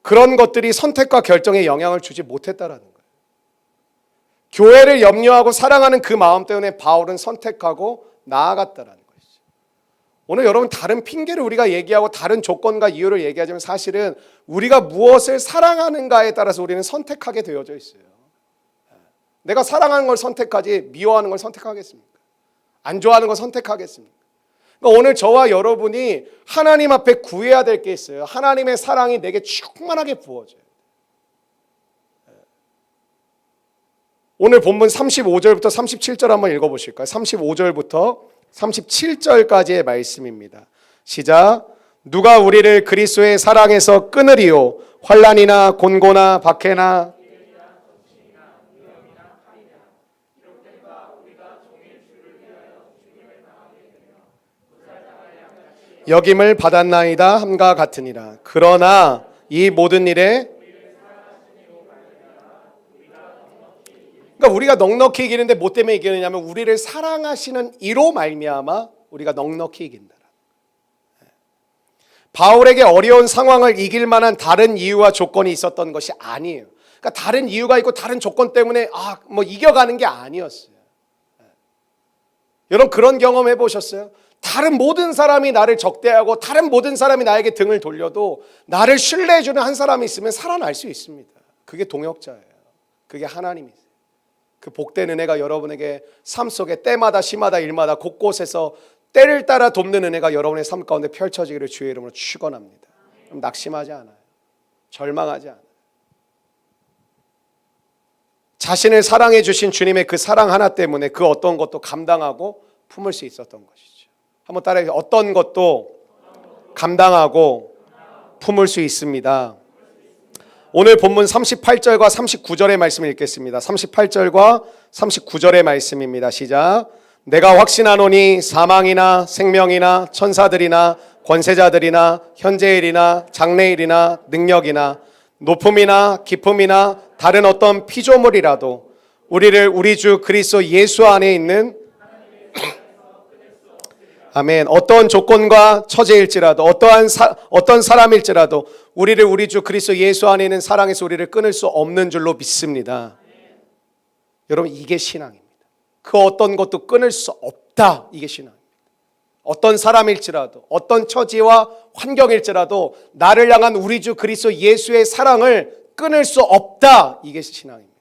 그런 것들이 선택과 결정에 영향을 주지 못했다라는 거예요. 교회를 염려하고 사랑하는 그 마음 때문에 바울은 선택하고 나아갔다라는 거예요. 오늘 여러분, 다른 핑계를 우리가 얘기하고 다른 조건과 이유를 얘기하지만 사실은 우리가 무엇을 사랑하는가에 따라서 우리는 선택하게 되어져 있어요. 내가 사랑하는 걸 선택하지 미워하는 걸 선택하겠습니까? 안 좋아하는 걸 선택하겠습니까? 그러니까 오늘 저와 여러분이 하나님 앞에 구해야 될 게 있어요. 하나님의 사랑이 내게 충만하게 부어져요. 오늘 본문 35절부터 37절 한번 읽어보실까요? 35절부터 37절까지의 말씀입니다. 시작. 누가 우리를 그리스도의 사랑에서 끊으리요? 환난이나 곤고나 박해나 여김을 받았나이다 함과 같으니라. 그러나 이 모든 일에, 그러니까 우리가 넉넉히 이기는데 뭐 때문에 이기느냐면 우리를 사랑하시는 이로 말미암아 우리가 넉넉히 이긴다. 바울에게 어려운 상황을 이길 만한 다른 이유와 조건이 있었던 것이 아니에요. 그러니까 다른 이유가 있고 다른 조건 때문에 이겨가는 게 아니었어요. 여러분, 그런 경험 해보셨어요? 다른 모든 사람이 나를 적대하고 다른 모든 사람이 나에게 등을 돌려도 나를 신뢰해주는 한 사람이 있으면 살아날 수 있습니다. 그게 동역자예요. 그게 하나님이세요. 그 복된 은혜가 여러분에게 삶 속에 때마다 시마다 일마다 곳곳에서 때를 따라 돕는 은혜가 여러분의 삶 가운데 펼쳐지기를 주의 이름으로 축원합니다. 그럼 낙심하지 않아요. 절망하지 않아요. 자신을 사랑해 주신 주님의 그 사랑 하나 때문에 그 어떤 것도 감당하고 품을 수 있었던 것이죠. 한번 따라해. 어떤 것도 감당하고 품을 수 있습니다. 오늘 본문 38절과 39절의 말씀을 읽겠습니다. 38절과 39절의 말씀입니다. 시작. 내가 확신하노니 사망이나 생명이나 천사들이나 권세자들이나 현재일이나 장래일이나 능력이나 높음이나 깊음이나 다른 어떤 피조물이라도 우리를 우리 주 그리스도 예수 안에 있는 아멘. 어떤 조건과 처지일지라도 어떤 사람일지라도 우리를 우리 주 그리스도 예수 안에 있는 사랑에서 우리를 끊을 수 없는 줄로 믿습니다. 여러분, 이게 신앙입니다. 그 어떤 것도 끊을 수 없다. 이게 신앙입니다. 어떤 사람일지라도 어떤 처지와 환경일지라도 나를 향한 우리 주 그리스도 예수의 사랑을 끊을 수 없다. 이게 신앙입니다.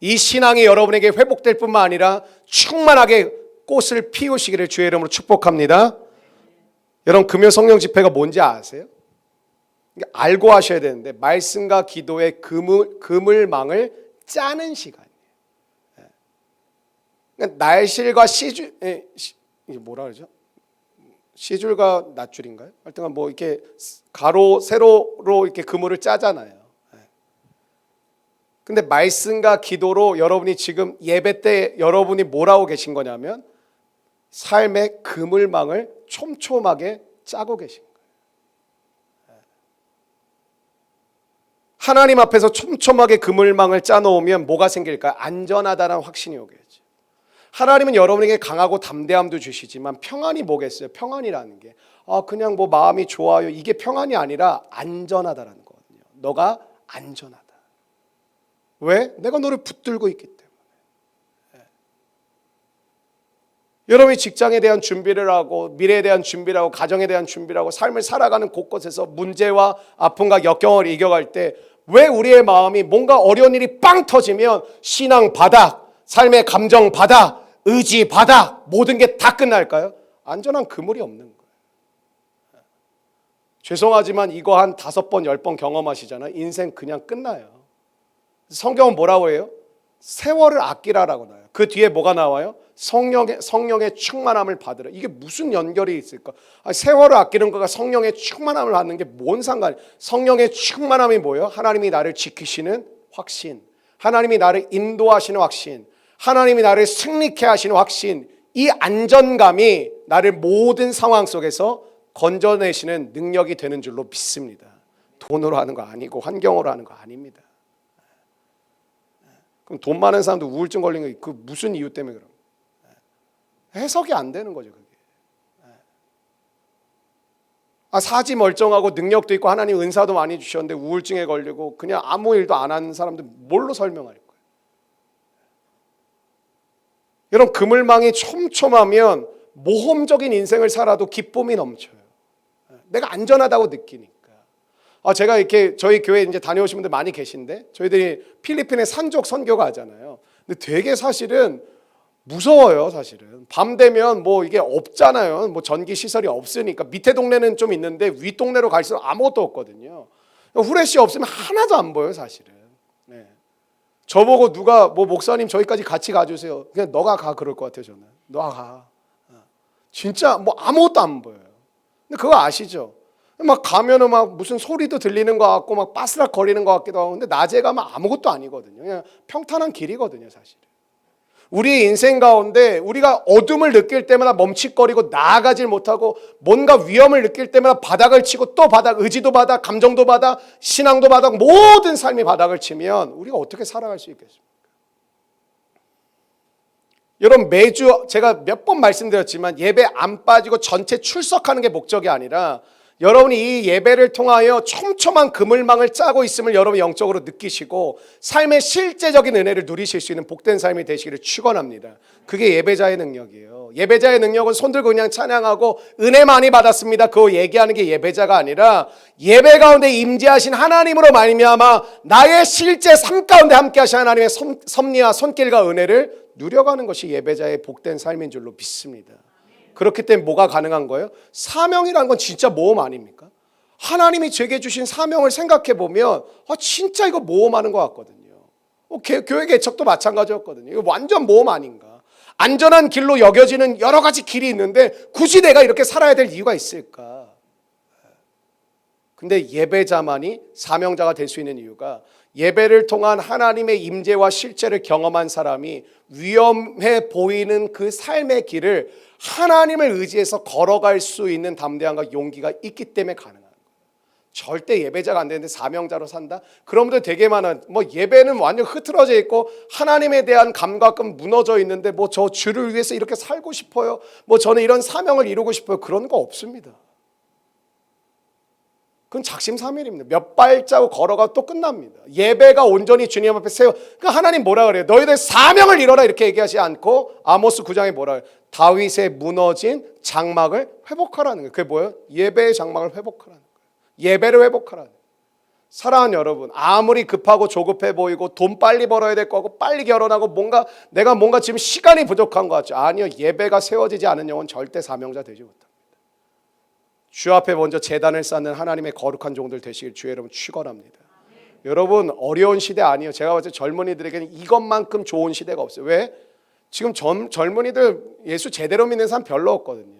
이 신앙이 여러분에게 회복될 뿐만 아니라 충만하게 꽃을 피우시기를 주의 이름으로 축복합니다. 여러분, 금요 성령 집회가 뭔지 아세요? 알고 하셔야 되는데 말씀과 기도의 그물망을 짜는 시간이에요. 그러니까 날실과 뭐라 그러죠? 시줄과 낫줄인가요? 하여튼 뭐 이렇게 가로 세로로 이렇게 그물을 짜잖아요. 근데 말씀과 기도로 여러분이 지금 예배 때 여러분이 뭘 하고 계신 거냐면 삶의 그물망을 촘촘하게 짜고 계신 거예요. 하나님 앞에서 촘촘하게 그물망을 짜놓으면 뭐가 생길까요? 안전하다는 확신이 오겠죠. 하나님은 여러분에게 강하고 담대함도 주시지만 평안이 뭐겠어요? 평안이라는 게 그냥 뭐 마음이 좋아요, 이게 평안이 아니라 안전하다라는 거거든요. 너가 안전하다. 왜? 내가 너를 붙들고 있기 때문에. 여러분이 직장에 대한 준비를 하고 미래에 대한 준비를 하고 가정에 대한 준비를 하고 삶을 살아가는 곳곳에서 문제와 아픔과 역경을 이겨갈 때 왜 우리의 마음이 뭔가 어려운 일이 빵 터지면 신앙 바닥, 삶의 감정 바닥, 의지 바닥 모든 게 다 끝날까요? 안전한 그물이 없는 거예요. 죄송하지만 이거 한 5번, 10번 경험하시잖아요. 인생 그냥 끝나요. 성경은 뭐라고 해요? 세월을 아끼라라고 나와요. 그 뒤에 뭐가 나와요? 성령의 충만함을 받으라. 이게 무슨 연결이 있을까? 세월을 아끼는 거가 성령의 충만함을 받는 게 뭔 상관이에요? 성령의 충만함이 뭐예요? 하나님이 나를 지키시는 확신, 하나님이 나를 인도하시는 확신, 하나님이 나를 승리케 하시는 확신, 이 안전감이 나를 모든 상황 속에서 건져내시는 능력이 되는 줄로 믿습니다. 돈으로 하는 거 아니고 환경으로 하는 거 아닙니다. 그럼 돈 많은 사람도 우울증 걸리는 게 그 무슨 이유 때문에 그런 거예요? 해석이 안 되는 거죠, 그게. 사지 멀쩡하고 능력도 있고 하나님 은사도 많이 주셨는데 우울증에 걸리고 그냥 아무 일도 안 하는 사람들 뭘로 설명할 거예요? 여러분, 그물망이 촘촘하면 모험적인 인생을 살아도 기쁨이 넘쳐요. 내가 안전하다고 느끼니까. 제가 이렇게 저희 교회 이제 다녀오신 분들 많이 계신데 저희들이 필리핀에 산족 선교가 하잖아요. 근데 되게 사실은 무서워요, 사실은. 밤 되면 뭐 이게 없잖아요. 뭐 전기 시설이 없으니까. 밑에 동네는 좀 있는데 위 동네로 갈수록 아무것도 없거든요. 후레쉬 없으면 하나도 안 보여요, 사실은. 네. 저보고 누가 뭐 목사님 저기까지 같이 가주세요. 그냥 너가 가 그럴 것 같아요, 저는. 너가 가. 진짜 뭐 아무것도 안 보여요. 근데 그거 아시죠? 막 가면은 막 무슨 소리도 들리는 것 같고 막 바스락 거리는 것 같기도 하고, 근데 낮에 가면 아무것도 아니거든요. 그냥 평탄한 길이거든요, 사실. 우리 인생 가운데 우리가 어둠을 느낄 때마다 멈칫거리고 나아가질 못하고 뭔가 위험을 느낄 때마다 바닥을 치고 또 바닥, 의지도 바닥, 감정도 바닥, 신앙도 바닥, 모든 삶이 바닥을 치면 우리가 어떻게 살아갈 수 있겠습니까? 여러분, 매주 제가 몇 번 말씀드렸지만 예배 안 빠지고 전체 출석하는 게 목적이 아니라 여러분이 이 예배를 통하여 촘촘한 그물망을 짜고 있음을 여러분 영적으로 느끼시고 삶의 실제적인 은혜를 누리실 수 있는 복된 삶이 되시기를 축원합니다. 그게 예배자의 능력이에요. 예배자의 능력은 손들고 그냥 찬양하고 은혜 많이 받았습니다, 그거 얘기하는 게 예배자가 아니라 예배 가운데 임재하신 하나님으로 말미암아 나의 실제 삶 가운데 함께 하신 하나님의 섭리와 손길과 은혜를 누려가는 것이 예배자의 복된 삶인 줄로 믿습니다. 그렇기 때문에 뭐가 가능한 거예요? 사명이라는 건 진짜 모험 아닙니까? 하나님이 제게 주신 사명을 생각해 보면 진짜 이거 모험하는 것 같거든요. 교회 개척도 마찬가지였거든요. 이거 완전 모험 아닌가? 안전한 길로 여겨지는 여러 가지 길이 있는데 굳이 내가 이렇게 살아야 될 이유가 있을까? 근데 예배자만이 사명자가 될 수 있는 이유가 예배를 통한 하나님의 임재와 실제를 경험한 사람이 위험해 보이는 그 삶의 길을 하나님을 의지해서 걸어갈 수 있는 담대함과 용기가 있기 때문에 가능한 거예요. 절대 예배자가 안 되는데 사명자로 산다? 그런 분들 되게 많아요. 뭐 예배는 완전 흐트러져 있고 하나님에 대한 감각은 무너져 있는데 뭐 저 주를 위해서 이렇게 살고 싶어요, 뭐 저는 이런 사명을 이루고 싶어요, 그런 거 없습니다. 그건 작심삼일입니다. 몇 발자국 걸어가 또 끝납니다. 예배가 온전히 주님 앞에 세워. 그러니까 하나님 뭐라 그래요? 너희들 사명을 이뤄라 이렇게 얘기하지 않고 아모스 9장에 뭐라 그래요? 다윗의 무너진 장막을 회복하라는 거예요. 그게 뭐예요? 예배의 장막을 회복하라는 거예요. 예배를 회복하라는 거예요. 사랑하는 여러분, 아무리 급하고 조급해 보이고 돈 빨리 벌어야 될 거 같고 빨리 결혼하고 내가 뭔가 지금 시간이 부족한 것 같죠? 아니요, 예배가 세워지지 않은 영혼 절대 사명자 되지 못합니다. 주 앞에 먼저 제단을 쌓는 하나님의 거룩한 종들 되시길 주의 여러분 축원합니다. 여러분, 어려운 시대 아니에요. 제가 봤을 때 젊은이들에게는 이것만큼 좋은 시대가 없어요. 왜? 지금 젊은이들 예수 제대로 믿는 사람 별로 없거든요.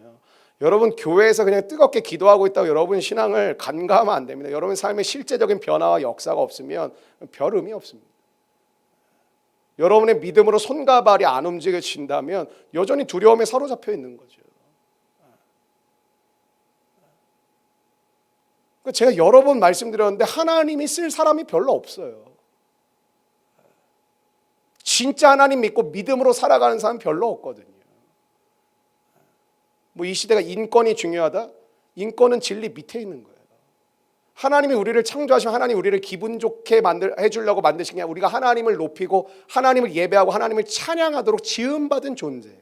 여러분, 교회에서 그냥 뜨겁게 기도하고 있다고 여러분 신앙을 간과하면 안 됩니다. 여러분 삶의 실제적인 변화와 역사가 없으면 별 의미 없습니다. 여러분의 믿음으로 손과 발이 안 움직여진다면 여전히 두려움에 사로잡혀 있는 거죠. 제가 여러 번 말씀드렸는데 하나님이 쓸 사람이 별로 없어요. 진짜 하나님 믿고 믿음으로 살아가는 사람 별로 없거든요. 뭐 이 시대가 인권이 중요하다? 인권은 진리 밑에 있는 거예요. 하나님이 우리를 창조하시면 하나님 우리를 기분 좋게 해주려고 만드신 게 아니라 우리가 하나님을 높이고 하나님을 예배하고 하나님을 찬양하도록 지음받은 존재예요.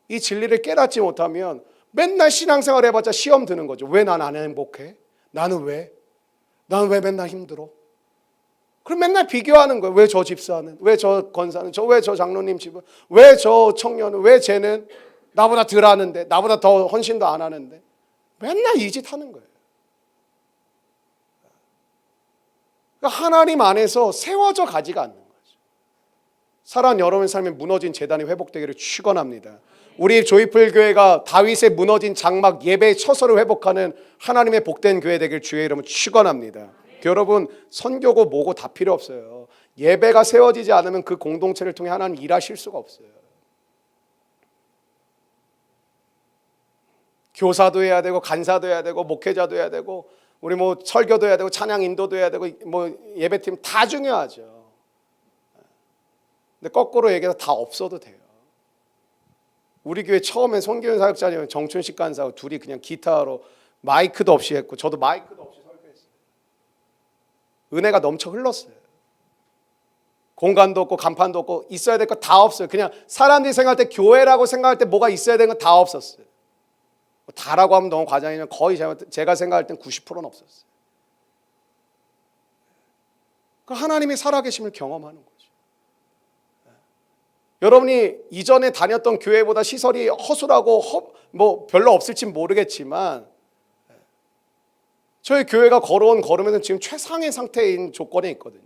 이 진리를 깨닫지 못하면 맨날 신앙생활 해봤자 시험 드는 거죠. 왜 난 안 행복해? 나는 왜? 나는 왜 맨날 힘들어? 그럼 맨날 비교하는 거예요. 왜 저 집사는? 왜 저 권사는? 왜 저 장로님 집은? 왜 저 청년은? 왜 쟤는 나보다 덜 하는데? 나보다 더 헌신도 안 하는데? 맨날 이 짓 하는 거예요. 그러니까 하나님 안에서 세워져 가지가 않는 거죠. 사랑하는 여러분의 삶에 무너진 재단이 회복되기를 축원합니다. 우리 조이풀 교회가 다윗의 무너진 장막 예배의 처소를 회복하는 하나님의 복된 교회 되길 주의 이름으로 축원합니다. 여러분 선교고 뭐고 다 필요 없어요. 예배가 세워지지 않으면 그 공동체를 통해 하나님 일하실 수가 없어요. 교사도 해야 되고 간사도 해야 되고 목회자도 해야 되고 우리 뭐 설교도 해야 되고 찬양 인도도 해야 되고 뭐 예배팀 다 중요하죠. 근데 거꾸로 얘기해서 다 없어도 돼요. 우리 교회 처음에 손기훈 사역자님 정춘식 간사하고 둘이 그냥 기타로 마이크도 없이 했고 저도 마이크도 없이 설교했어요. 은혜가 넘쳐 흘렀어요. 공간도 없고 간판도 없고 있어야 될 거 다 없어요. 그냥 사람들이 생각할 때 교회라고 생각할 때 뭐가 있어야 되는 건 다 없었어요. 다라고 하면 너무 과장이지만 거의 제가 생각할 땐 90%는 없었어요. 그 하나님의 살아계심을 경험하는 거죠. 여러분이 이전에 다녔던 교회보다 시설이 허술하고 뭐 별로 없을지 모르겠지만 저희 교회가 걸어온 걸음에는 지금 최상의 상태인 조건에 있거든요.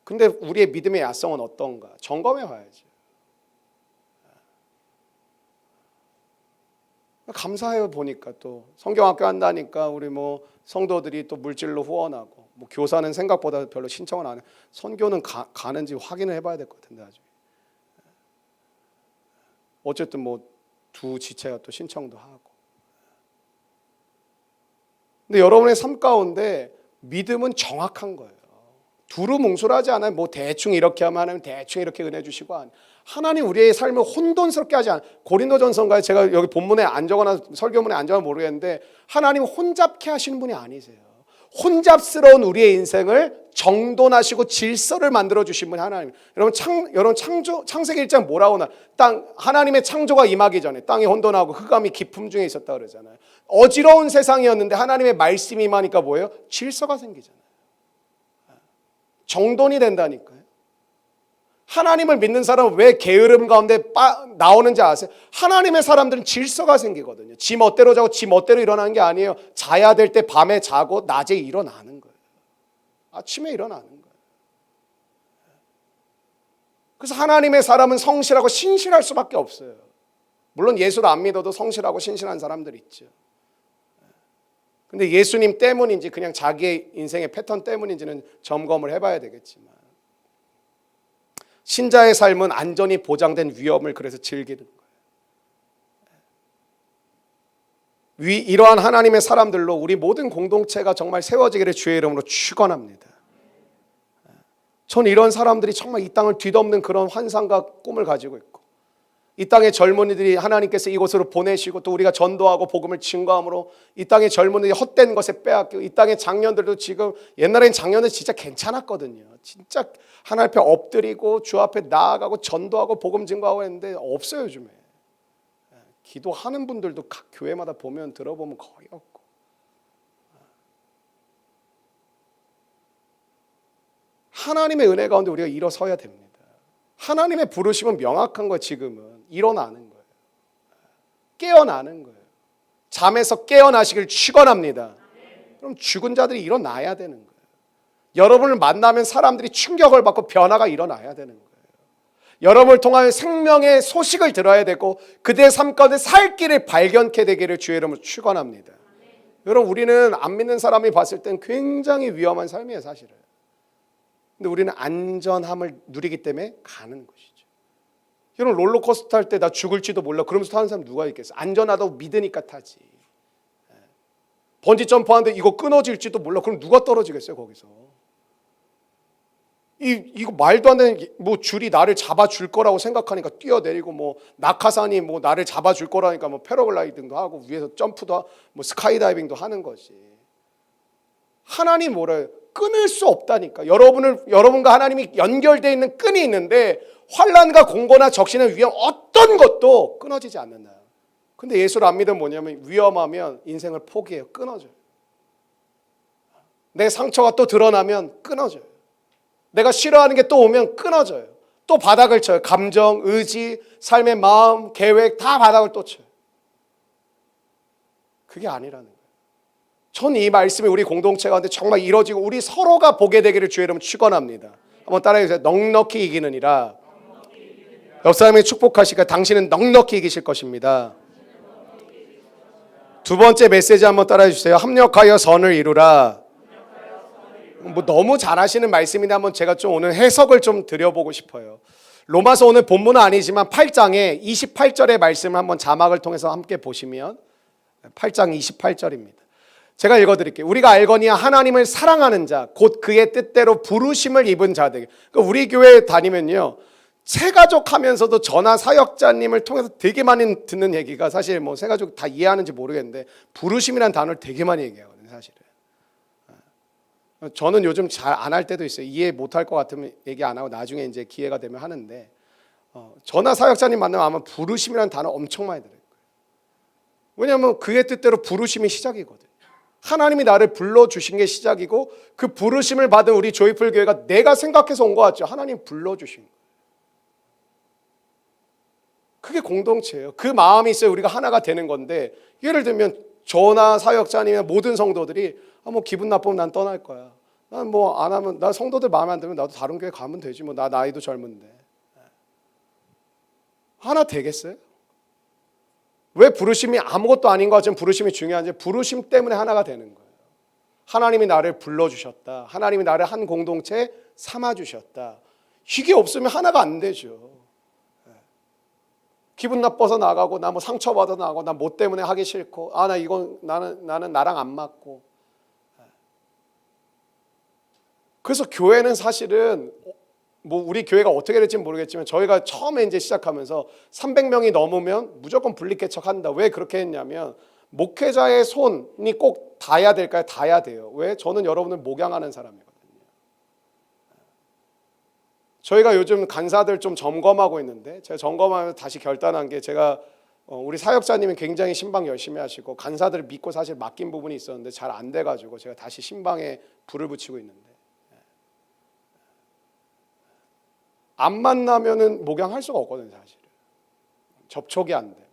근데 우리의 믿음의 야성은 어떤가? 점검해 봐야죠. 감사해요. 보니까 또 성경학교 한다니까 우리 뭐 성도들이 또 물질로 후원하고 뭐 교사는 생각보다 별로 신청을 안 해. 선교는 가는지 확인을 해봐야 될 것 같은데 나중에. 어쨌든 뭐 두 지체가 또 신청도 하고. 근데 여러분의 삶 가운데 믿음은 정확한 거예요. 두루뭉술하지 않아요. 뭐 대충 이렇게 하면 하나님 대충 이렇게 은혜 주시고 하나님 우리의 삶을 혼돈스럽게 하지 않아요. 고린도전서인가에 제가 여기 본문에 안 적어놔 설교문에 안 적어놔 모르겠는데 하나님 혼잡케 하시는 분이 아니세요. 혼잡스러운 우리의 인생을 정돈하시고 질서를 만들어 주신 분이 하나님. 여러분 창세기 1장 뭐라고 나? 하나님의 창조가 임하기 전에 땅이 혼돈하고 흑암이 깊음 중에 있었다 그러잖아요. 어지러운 세상이었는데 하나님의 말씀이 임하니까 뭐예요? 질서가 생기잖아요. 정돈이 된다니까요. 하나님을 믿는 사람은 왜 게으름 가운데 나오는지 아세요? 하나님의 사람들은 질서가 생기거든요. 지 멋대로 자고 지 멋대로 일어나는 게 아니에요. 자야 될 때 밤에 자고 낮에 일어나는 거예요. 아침에 일어나는 거예요. 그래서 하나님의 사람은 성실하고 신실할 수밖에 없어요. 물론 예수를 안 믿어도 성실하고 신실한 사람들 있죠. 근데 예수님 때문인지 그냥 자기의 인생의 패턴 때문인지는 점검을 해봐야 되겠지만 신자의 삶은 안전이 보장된 위험을 그래서 즐기는 거예요. 이러한 하나님의 사람들로 우리 모든 공동체가 정말 세워지기를 주의 이름으로 축원합니다. 전 이런 사람들이 정말 이 땅을 뒤덮는 그런 환상과 꿈을 가지고 있고 이 땅의 젊은이들이 하나님께서 이곳으로 보내시고 또 우리가 전도하고 복음을 증거함으로 이 땅의 젊은이들이 헛된 것에 빼앗기고 이 땅의 장년들도 지금 옛날엔 장년들 진짜 괜찮았거든요. 진짜 하나님 앞에 엎드리고 주 앞에 나아가고 전도하고 복음 증거하고 했는데 없어요 요즘에. 기도하는 분들도 각 교회마다 보면 들어보면 거의 없고. 하나님의 은혜 가운데 우리가 일어서야 됩니다. 하나님의 부르심은 명확한 거예요. 지금은 일어나는 거예요. 깨어나는 거예요. 잠에서 깨어나시길 축원합니다. 그럼 죽은 자들이 일어나야 되는 거예요. 여러분을 만나면 사람들이 충격을 받고 변화가 일어나야 되는 거예요. 여러분을 통하여 생명의 소식을 들어야 되고 그들의 삶 가운데 살 길을 발견케 되기를 주의 이름으로 축원합니다. 여러분 우리는 안 믿는 사람이 봤을 땐 굉장히 위험한 삶이에요 사실은. 근데 우리는 안전함을 누리기 때문에 가는 것이죠. 여러분 롤러코스터 탈 때 나 죽을지도 몰라 그러면서 타는 사람 누가 있겠어요? 안전하다고 믿으니까 타지. 번지 점프하는데 이거 끊어질지도 몰라 그럼 누가 떨어지겠어요 거기서? 이거 말도 안 되는 뭐 줄이 나를 잡아줄 거라고 생각하니까 뛰어내리고 뭐 낙하산이 뭐 나를 잡아줄 거라니까 뭐 패러글라이딩도 하고 위에서 점프도 하고 뭐 스카이다이빙도 하는 거지. 하나님 뭐래요? 끊을 수 없다니까. 여러분과 하나님이 연결되어 있는 끈이 있는데 환난과 공고나 적신의 위험 어떤 것도 끊어지지 않는다. 근데 예수를 안 믿으면 뭐냐면 위험하면 인생을 포기해요. 끊어져요. 내 상처가 또 드러나면 끊어져요. 내가 싫어하는 게 또 오면 끊어져요. 또 바닥을 쳐요. 감정, 의지, 삶의 마음, 계획 다 바닥을 또 쳐요. 그게 아니라는 거예요. 전 이 말씀이 우리 공동체 가운데 정말 이루어지고 우리 서로가 보게 되기를 주의 이름으로 축원합니다. 한번 따라해 주세요. 넉넉히 이기느니라. 옆 사람이 축복하시니까 당신은 넉넉히 이기실 것입니다. 두 번째 메시지 한번 따라해 주세요. 합력하여 선을 이루라. 뭐 너무 잘하시는 말씀인데 한번 제가 좀 오늘 해석을 좀 드려보고 싶어요. 로마서 오늘 본문은 아니지만 8장에 28절의 말씀을 한번 자막을 통해서 함께 보시면 8장 28절입니다. 제가 읽어드릴게요. 우리가 알거니와 하나님을 사랑하는 자 곧 그의 뜻대로 부르심을 입은 자들. 그러니까 우리 교회 다니면요 새가족 하면서도 저나 사역자님을 통해서 되게 많이 듣는 얘기가 사실 뭐 새가족 다 이해하는지 모르겠는데 부르심이라는 단어를 되게 많이 얘기하거든요. 사실은 저는 요즘 잘 안 할 때도 있어요. 이해 못할 것 같으면 얘기 안 하고 나중에 이제 기회가 되면 하는데 저나 사역자님 만나면 아마 부르심이라는 단어 엄청 많이 들어요. 왜냐하면 그의 뜻대로 부르심이 시작이거든요. 하나님이 나를 불러주신 게 시작이고 그 부르심을 받은 우리 조이풀 교회가 내가 생각해서 온 것 같죠. 하나님 불러주신 거예요. 그게 공동체예요. 그 마음이 있어야 우리가 하나가 되는 건데 예를 들면 저나 사역자님이나 모든 성도들이 뭐 기분 나쁘면 난 떠날 거야. 난 뭐 안 하면 나 성도들 마음에 안 들면 나도 다른 교회 가면 되지 뭐 나 나이도 젊은데. 하나 되겠어요? 왜 부르심이 아무것도 아닌 것 같지만 부르심이 중요한지 부르심 때문에 하나가 되는 거예요. 하나님이 나를 불러주셨다. 하나님이 나를 한 공동체에 삼아주셨다. 이게 없으면 하나가 안 되죠. 기분 나빠서 나가고 나 뭐 상처받아서 나가고 나 뭐 때문에 하기 싫고 나 이건 나는 나랑 안 맞고. 그래서 교회는 사실은 뭐 우리 교회가 어떻게 될지는 모르겠지만 저희가 처음에 이제 시작하면서 300명이 넘으면 무조건 분리개척한다. 왜 그렇게 했냐면 목회자의 손이 꼭 닿아야 될까요? 닿아야 돼요. 왜? 저는 여러분을 목양하는 사람이거든요. 저희가 요즘 간사들 좀 점검하고 있는데 제가 점검하면서 다시 결단한 게 제가 우리 사역자님이 굉장히 신방 열심히 하시고 간사들을 믿고 사실 맡긴 부분이 있었는데 잘 안 돼가지고 제가 다시 신방에 불을 붙이고 있는데 안 만나면은 목양할 수가 없거든요. 사실은 접촉이 안 돼.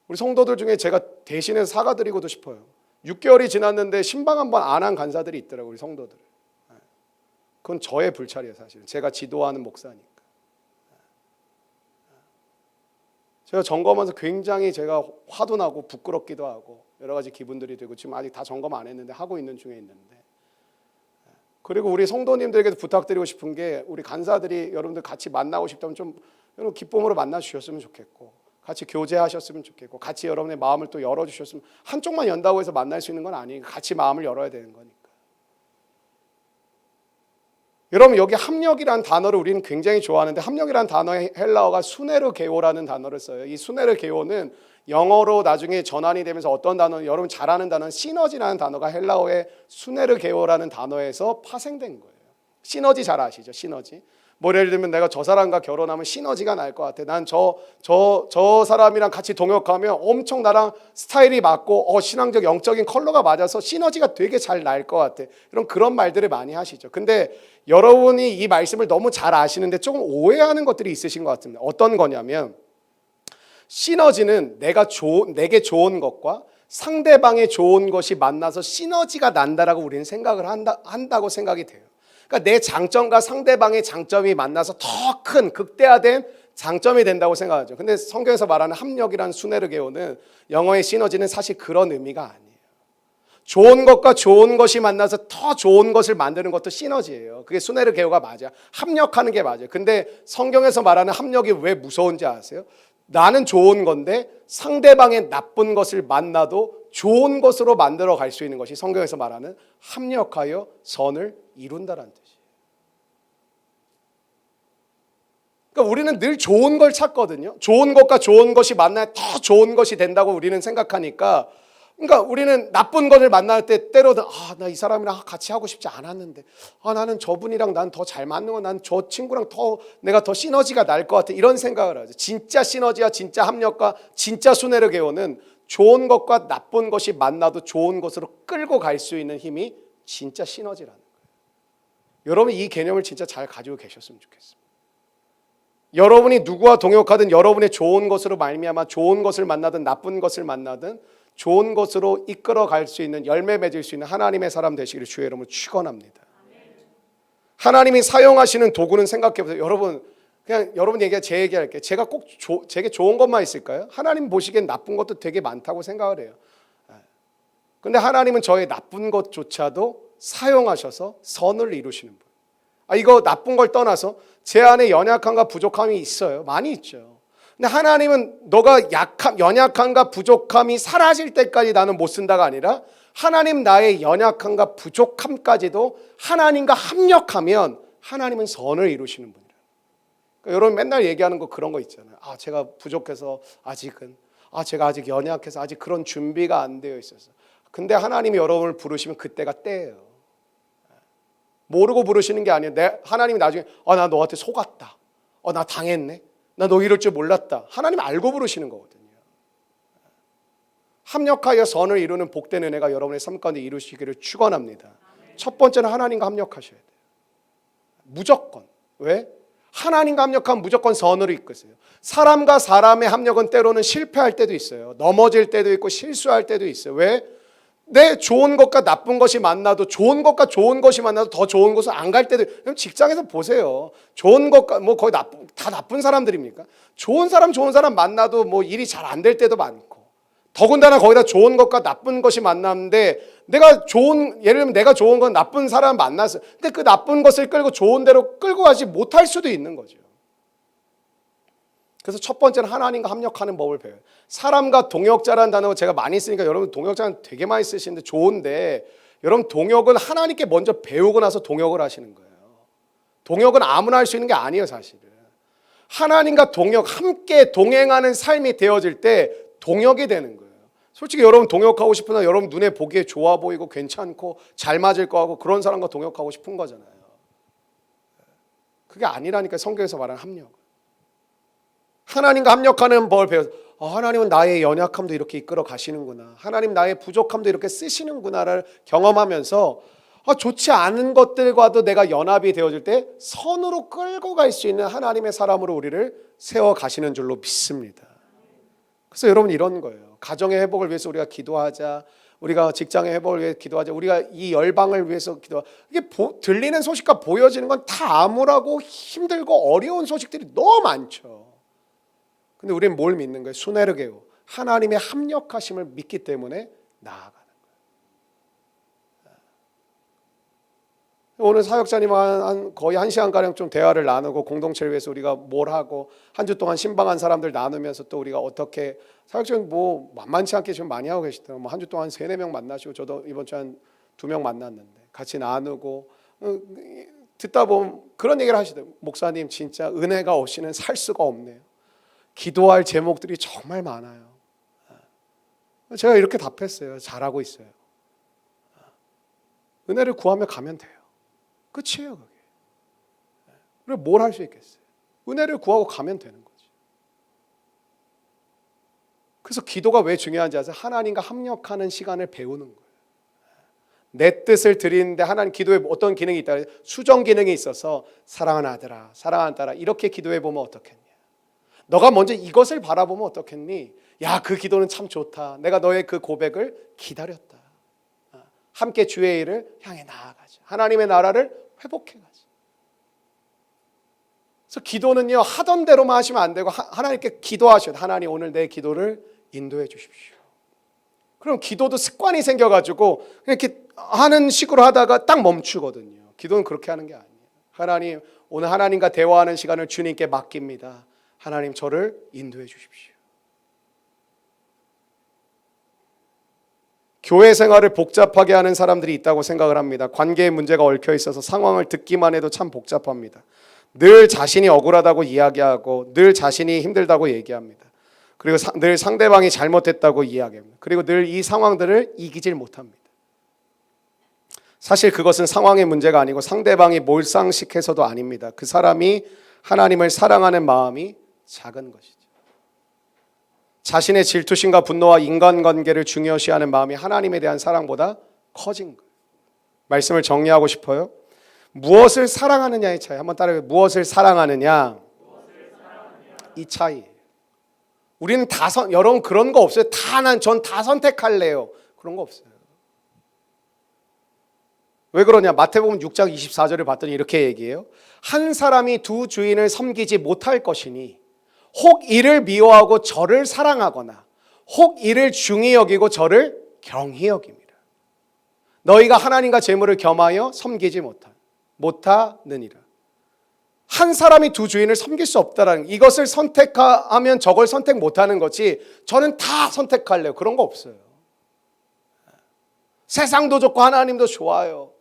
우리 성도들 중에 제가 대신해서 사과드리고도 싶어요. 6개월이 지났는데 신방 한 번 안 한 간사들이 있더라고요. 우리 성도들. 그건 저의 불찰이에요. 사실은 제가 지도하는 목사니까. 제가 점검하면서 굉장히 제가 화도 나고 부끄럽기도 하고 여러 가지 기분들이 들고 지금 아직 다 점검 안 했는데 하고 있는 중에 있는데 그리고 우리 성도님들에게도 부탁드리고 싶은 게 우리 간사들이 여러분들 같이 만나고 싶다면 좀 여러분 기쁨으로 만나 주셨으면 좋겠고 같이 교제하셨으면 좋겠고 같이 여러분의 마음을 또 열어주셨으면 한쪽만 연다고 해서 만날 수 있는 건 아니니까 같이 마음을 열어야 되는 거니까. 여러분 여기 합력이라는 단어를 우리는 굉장히 좋아하는데 합력이라는 단어의 헬라어가 수네르게오라는 단어를 써요. 이 수네르게오는 영어로 나중에 전환이 되면서 어떤 단어 여러분 잘 아는 단어는 시너지라는 단어가 헬라어의 수네르게오라는 단어에서 파생된 거예요. 시너지 잘 아시죠? 시너지. 뭐 예를 들면 내가 저 사람과 결혼하면 시너지가 날 것 같아. 난 저 사람이랑 같이 동역하면 엄청 나랑 스타일이 맞고 신앙적 영적인 컬러가 맞아서 시너지가 되게 잘 날 것 같아. 그런 말들을 많이 하시죠. 근데 여러분이 이 말씀을 너무 잘 아시는데 조금 오해하는 것들이 있으신 것 같습니다. 어떤 거냐면 시너지는 내게 좋은 것과 상대방의 좋은 것이 만나서 시너지가 난다라고 우리는 생각을 한다고 생각이 돼요. 그러니까 내 장점과 상대방의 장점이 만나서 더 큰 극대화된 장점이 된다고 생각하죠. 근데 성경에서 말하는 합력이라는 수네르게오는 영어의 시너지는 사실 그런 의미가 아니에요. 좋은 것과 좋은 것이 만나서 더 좋은 것을 만드는 것도 시너지예요. 그게 수네르게오가 맞아. 합력하는 게 맞아요. 근데 성경에서 말하는 합력이 왜 무서운지 아세요? 나는 좋은 건데 상대방의 나쁜 것을 만나도 좋은 것으로 만들어 갈 수 있는 것이 성경에서 말하는 합력하여 선을 이룬다라는 뜻이에요. 그러니까 우리는 늘 좋은 걸 찾거든요. 좋은 것과 좋은 것이 만나야 더 좋은 것이 된다고 우리는 생각하니까, 그러니까 우리는 나쁜 것을 만날 때 때로는 나 이 사람이랑 같이 하고 싶지 않았는데, 나는 저분이랑 난 더 잘 맞는 거, 난 저 친구랑 내가 더 시너지가 날 것 같아, 이런 생각을 하죠. 진짜 시너지와 진짜 합력과 진짜 순회를 개오는 좋은 것과 나쁜 것이 만나도 좋은 것으로 끌고 갈 수 있는 힘이 진짜 시너지라는 거예요. 여러분 이 개념을 진짜 잘 가지고 계셨으면 좋겠습니다. 여러분이 누구와 동역하든 여러분의 좋은 것으로 말미암아 좋은 것을 만나든 나쁜 것을 만나든 좋은 것으로 이끌어 갈 수 있는, 열매 맺을 수 있는 하나님의 사람 되시기를 주의 이름으로 축원합니다. 하나님이 사용하시는 도구는 생각해 보세요. 여러분 그냥 여러분 제 얘기할게요. 제가 꼭 제게 좋은 것만 있을까요? 하나님 보시기엔 나쁜 것도 되게 많다고 생각을 해요. 근데 하나님은 저의 나쁜 것조차도 사용하셔서 선을 이루시는 분. 이거 나쁜 걸 떠나서 제 안에 연약함과 부족함이 있어요. 많이 있죠. 근데 하나님은 너가 연약함과 부족함이 사라질 때까지 나는 못 쓴다가 아니라 하나님 나의 연약함과 부족함까지도 하나님과 합력하면 하나님은 선을 이루시는 분이에요. 그러니까 여러분 맨날 얘기하는 거 그런 거 있잖아요. 제가 부족해서 아직은, 제가 아직 연약해서 아직 그런 준비가 안 되어 있어서. 근데 하나님이 여러분을 부르시면 그때가 때예요. 모르고 부르시는 게 아니에요. 하나님이 나중에 나 너한테 속았다. 나 당했네. 나 너 이럴 줄 몰랐다. 하나님 알고 부르시는 거거든요. 합력하여 선을 이루는 복된 은혜가 여러분의 삶 가운데 이루시기를 축원합니다. 첫 번째는 하나님과 합력하셔야 돼요. 무조건. 왜? 하나님과 합력하면 무조건 선으로 이끄세요. 사람과 사람의 합력은 때로는 실패할 때도 있어요. 넘어질 때도 있고 실수할 때도 있어요. 왜? 내 좋은 것과 나쁜 것이 만나도 좋은 것과 좋은 것이 만나도 더 좋은 곳을 안 갈 때도, 직장에서 보세요. 좋은 것과 거의 다 나쁜 사람들입니까? 좋은 사람 만나도 일이 잘 안 될 때도 많고, 더군다나 거기다 좋은 것과 나쁜 것이 만났는데 예를 들면 내가 좋은 건 나쁜 사람 만났어요. 근데 그 나쁜 것을 끌고 좋은 데로 끌고 가지 못할 수도 있는 거죠. 그래서 첫 번째는 하나님과 합력하는 법을 배워요. 사람과 동역자라는 단어 제가 많이 쓰니까 여러분 동역자는 되게 많이 쓰시는데 좋은데, 여러분 동역은 하나님께 먼저 배우고 나서 동역을 하시는 거예요. 동역은 아무나 할 수 있는 게 아니에요, 사실은. 하나님과 함께 동행하는 삶이 되어질 때 동역이 되는 거예요. 솔직히 여러분 동역하고 싶으나 여러분 눈에 보기에 좋아 보이고 괜찮고 잘 맞을 거 하고 그런 사람과 동역하고 싶은 거잖아요. 그게 아니라니까 성경에서 말하는 합력. 하나님과 합력하는 법을 배워서 하나님은 나의 연약함도 이렇게 이끌어 가시는구나. 하나님 나의 부족함도 이렇게 쓰시는구나를 경험하면서 좋지 않은 것들과도 내가 연합이 되어질 때 선으로 끌고 갈 수 있는 하나님의 사람으로 우리를 세워 가시는 줄로 믿습니다. 그래서 여러분 이런 거예요. 가정의 회복을 위해서 우리가 기도하자. 우리가 직장의 회복을 위해 기도하자. 우리가 이 열방을 위해서 기도하자. 이게 들리는 소식과 보여지는 건 다 암울하고 힘들고 어려운 소식들이 너무 많죠. 근데 우리는 뭘 믿는 거예요? 수네르게오, 하나님의 합력하심을 믿기 때문에 나아가는 거예요. 오늘 사역자님 거의 1시간가량 좀 대화를 나누고 공동체를 위해서 우리가 뭘 하고 한 주 동안 신방한 사람들 나누면서 또 우리가 어떻게, 사역자님 만만치 않게 지금 많이 하고 계시더라고요. 한 주 동안 3-4명 만나시고 저도 이번 주에 한 2명 만났는데 같이 나누고 듣다 보면 그런 얘기를 하시더라고요. 목사님 진짜 은혜가 없이는 살 수가 없네요. 기도할 제목들이 정말 많아요. 제가 이렇게 답했어요. 잘하고 있어요. 은혜를 구하며 가면 돼요. 끝이에요, 그게. 그리고 뭘 할 수 있겠어요? 은혜를 구하고 가면 되는 거지. 그래서 기도가 왜 중요한지 아세요? 하나님과 합력하는 시간을 배우는 거예요. 내 뜻을 드리는데 하나님 기도에 어떤 기능이 있다? 수정 기능이 있어서 사랑하는 아들아, 사랑하는 딸아, 이렇게 기도해 보면 어떻겠냐? 너가 먼저 이것을 바라보면 어떻겠니? 야, 그 기도는 참 좋다. 내가 너의 그 고백을 기다렸다. 함께 주의 일을 향해 나아가자. 하나님의 나라를 회복해가자. 그래서 기도는요, 하던 대로만 하시면 안 되고 하나님께 기도하셔야 돼. 하나님 오늘 내 기도를 인도해 주십시오. 그럼 기도도 습관이 생겨가지고 이렇게 하는 식으로 하다가 딱 멈추거든요. 기도는 그렇게 하는 게 아니에요. 하나님, 오늘 하나님과 대화하는 시간을 주님께 맡깁니다. 하나님 저를 인도해 주십시오. 교회 생활을 복잡하게 하는 사람들이 있다고 생각을 합니다. 관계에 문제가 얽혀 있어서 상황을 듣기만 해도 참 복잡합니다. 늘 자신이 억울하다고 이야기하고 늘 자신이 힘들다고 얘기합니다. 그리고 늘 상대방이 잘못했다고 이야기합니다. 그리고 늘 이 상황들을 이기질 못합니다. 사실 그것은 상황의 문제가 아니고 상대방이 몰상식해서도 아닙니다. 그 사람이 하나님을 사랑하는 마음이 작은 것이죠. 자신의 질투심과 분노와 인간관계를 중요시하는 마음이 하나님에 대한 사랑보다 커진 거예요. 말씀을 정리하고 싶어요. 무엇을 사랑하느냐의 차이. 한번 따라해요. 무엇을 사랑하느냐. 이 차이. 우리는 여러분 그런 거 없어요. 전 다 선택할래요. 그런 거 없어요. 왜 그러냐? 마태복음 6장 24절을 봤더니 이렇게 얘기해요. 한 사람이 두 주인을 섬기지 못할 것이니 혹 이를 미워하고 저를 사랑하거나 혹 이를 중히 여기고 저를 경히 여깁니다. 너희가 하나님과 재물을 겸하여 섬기지 못하느니라. 한 사람이 두 주인을 섬길 수 없다라는, 이것을 선택하면 저걸 선택 못하는 거지 저는 다 선택할래요. 그런 거 없어요. 세상도 좋고 하나님도 좋아요.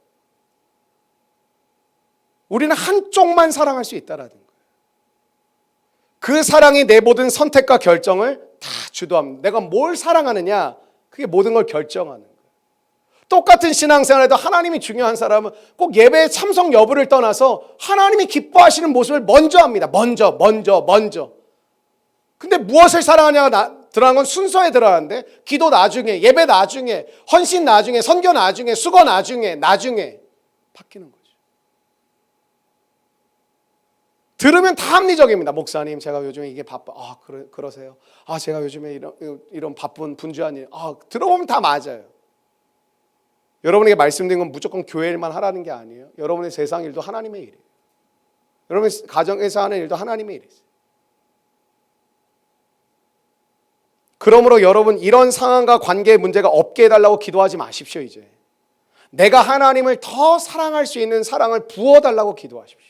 우리는 한쪽만 사랑할 수 있다라는 거예요. 그 사랑이 내 모든 선택과 결정을 다 주도합니다. 내가 뭘 사랑하느냐, 그게 모든 걸 결정하는 거예요. 똑같은 신앙생활에도 하나님이 중요한 사람은 꼭 예배의 참석 여부를 떠나서 하나님이 기뻐하시는 모습을 먼저 합니다. 먼저. 근데 무엇을 사랑하냐가 들어간 건 순서에 들어가는데, 기도 나중에, 예배 나중에, 헌신 나중에, 선교 나중에, 수고 나중에 바뀌는 거죠. 들으면 다 합리적입니다. 목사님, 제가 요즘에 이게 바빠. 그러세요. 제가 요즘에 이런 바쁜 분주한 일. 들어보면 다 맞아요. 여러분에게 말씀드린 건 무조건 교회 일만 하라는 게 아니에요. 여러분의 세상 일도 하나님의 일이에요. 여러분의 가정에서 하는 일도 하나님의 일이에요. 그러므로 여러분, 이런 상황과 관계의 문제가 없게 해달라고 기도하지 마십시오. 이제 내가 하나님을 더 사랑할 수 있는 사랑을 부어달라고 기도하십시오.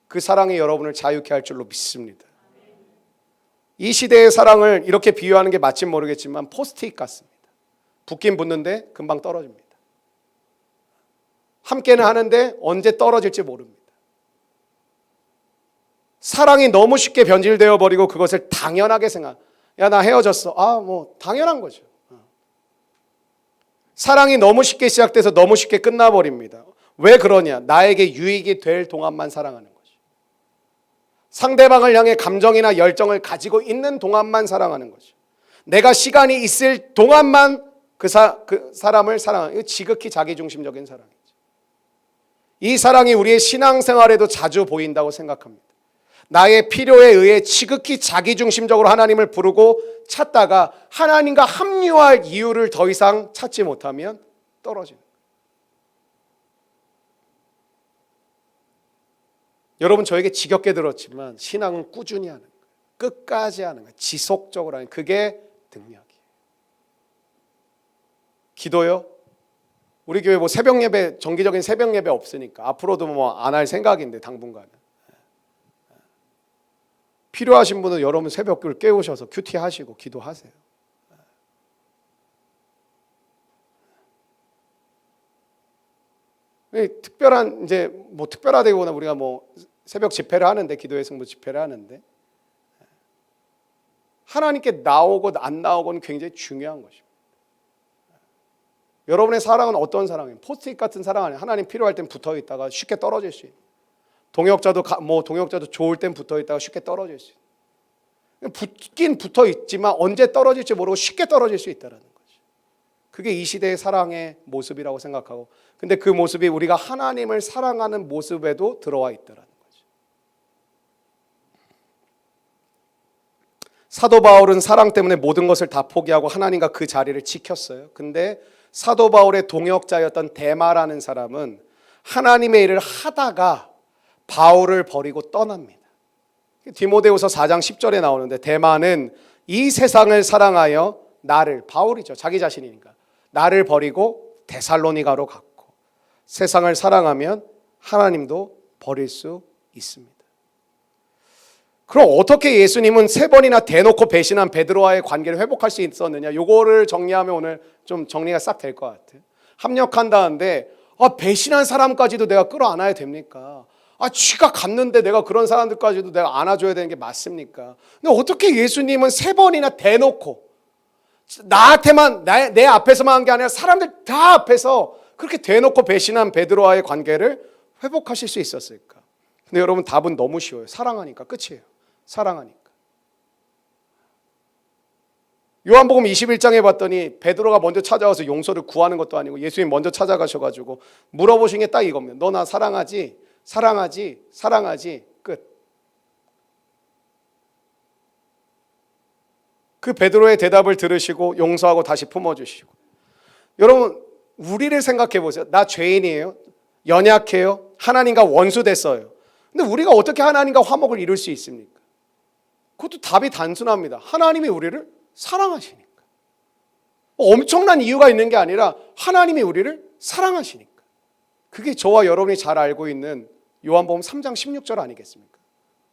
그 사랑이 여러분을 자유케 할 줄로 믿습니다. 이 시대의 사랑을 이렇게 비유하는 게 맞지 모르겠지만 포스트잇 같습니다. 붙긴 붙는데 금방 떨어집니다. 함께는 하는데 언제 떨어질지 모릅니다. 사랑이 너무 쉽게 변질되어 버리고 그것을 당연하게 나 헤어졌어. 당연한 거죠. 사랑이 너무 쉽게 시작돼서 너무 쉽게 끝나버립니다. 왜 그러냐? 나에게 유익이 될 동안만 사랑하는 거죠. 상대방을 향해 감정이나 열정을 가지고 있는 동안만 사랑하는 거죠. 내가 시간이 있을 동안만 그 사람을 사랑하는, 이거 지극히 자기중심적인 사랑이죠. 이 사랑이 우리의 신앙생활에도 자주 보인다고 생각합니다. 나의 필요에 의해 지극히 자기중심적으로 하나님을 부르고 찾다가 하나님과 합류할 이유를 더 이상 찾지 못하면 떨어지는 거예요. 여러분, 저에게 지겹게 들었지만 신앙은 꾸준히 하는 거예요. 끝까지 하는 거예요. 지속적으로 하는 거예요. 그게 능력이에요. 기도요? 우리 교회 새벽 예배, 정기적인 새벽 예배 없으니까 앞으로도 안 할 생각인데 당분간은. 필요하신 분은 여러분 새벽을 깨우셔서 큐티 하시고 기도하세요. 특별한 특별하다기보다 우리가 새벽 집회를 하는데, 기도의 승부 집회를 하는데 하나님께 나오고 안 나오고는 굉장히 중요한 것입니다. 여러분의 사랑은 어떤 사랑이에요? 포스트잇 같은 사랑 아니에요. 하나님 필요할 땐 붙어 있다가 쉽게 떨어질 수 있는. 동역자도 좋을 땐 붙어 있다가 쉽게 떨어질 수 있는. 붙긴 붙어 있지만 언제 떨어질지 모르고 쉽게 떨어질 수 있다는 거죠. 그게 이 시대의 사랑의 모습이라고 생각하고, 근데 그 모습이 우리가 하나님을 사랑하는 모습에도 들어와 있다는 거죠. 사도 바울은 사랑 때문에 모든 것을 다 포기하고 하나님과 그 자리를 지켰어요. 근데 사도 바울의 동역자였던 데마라는 사람은 하나님의 일을 하다가 바울을 버리고 떠납니다. 디모데후서 4장 10절에 나오는데, 데마는 이 세상을 사랑하여 바울이죠. 자기 자신이니까. 나를 버리고 데살로니가로 갔고, 세상을 사랑하면 하나님도 버릴 수 있습니다. 그럼 어떻게 예수님은 3번이나 대놓고 배신한 베드로와의 관계를 회복할 수 있었느냐? 요거를 정리하면 오늘 좀 정리가 싹 될 것 같아요. 합력한다는데 배신한 사람까지도 내가 끌어안아야 됩니까? 쥐가 갔는데 내가 그런 사람들까지도 내가 안아줘야 되는 게 맞습니까? 근데 어떻게 예수님은 3번이나 대놓고 나한테만 내 앞에서만 한 게 아니라 사람들 다 앞에서 그렇게 대놓고 배신한 베드로와의 관계를 회복하실 수 있었을까? 근데 여러분 답은 너무 쉬워요. 사랑하니까 끝이에요. 사랑하니까. 요한복음 21장에 봤더니 베드로가 먼저 찾아와서 용서를 구하는 것도 아니고 예수님 먼저 찾아가셔가지고 물어보신 게 딱 이겁니다. 너 나 사랑하지? 사랑하지? 사랑하지? 끝. 그 베드로의 대답을 들으시고 용서하고 다시 품어주시고. 여러분 우리를 생각해 보세요. 나 죄인이에요. 연약해요. 하나님과 원수 됐어요. 근데 우리가 어떻게 하나님과 화목을 이룰 수 있습니까? 그것도 답이 단순합니다. 하나님이 우리를 사랑하시니까. 엄청난 이유가 있는 게 아니라 하나님이 우리를 사랑하시니까. 그게 저와 여러분이 잘 알고 있는 요한복음 3장 16절 아니겠습니까?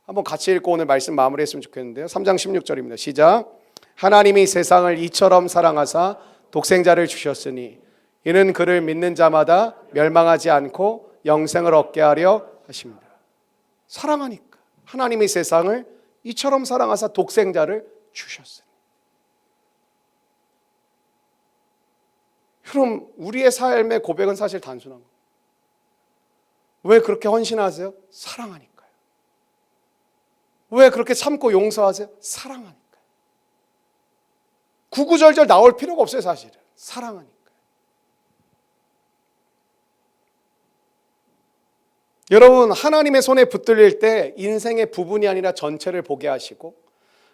한번 같이 읽고 오늘 말씀 마무리했으면 좋겠는데요. 3장 16절입니다. 시작. 하나님이 세상을 이처럼 사랑하사 독생자를 주셨으니 이는 그를 믿는 자마다 멸망하지 않고 영생을 얻게 하려 하십니다. 사랑하니까. 하나님이 세상을 이처럼 사랑하사 독생자를 주셨으니. 그럼 우리의 삶의 고백은 사실 단순한 거예요. 왜 그렇게 헌신하세요? 사랑하니까요. 왜 그렇게 참고 용서하세요? 사랑하니까요. 구구절절 나올 필요가 없어요, 사실은. 사랑하니까요. 여러분, 하나님의 손에 붙들릴 때 인생의 부분이 아니라 전체를 보게 하시고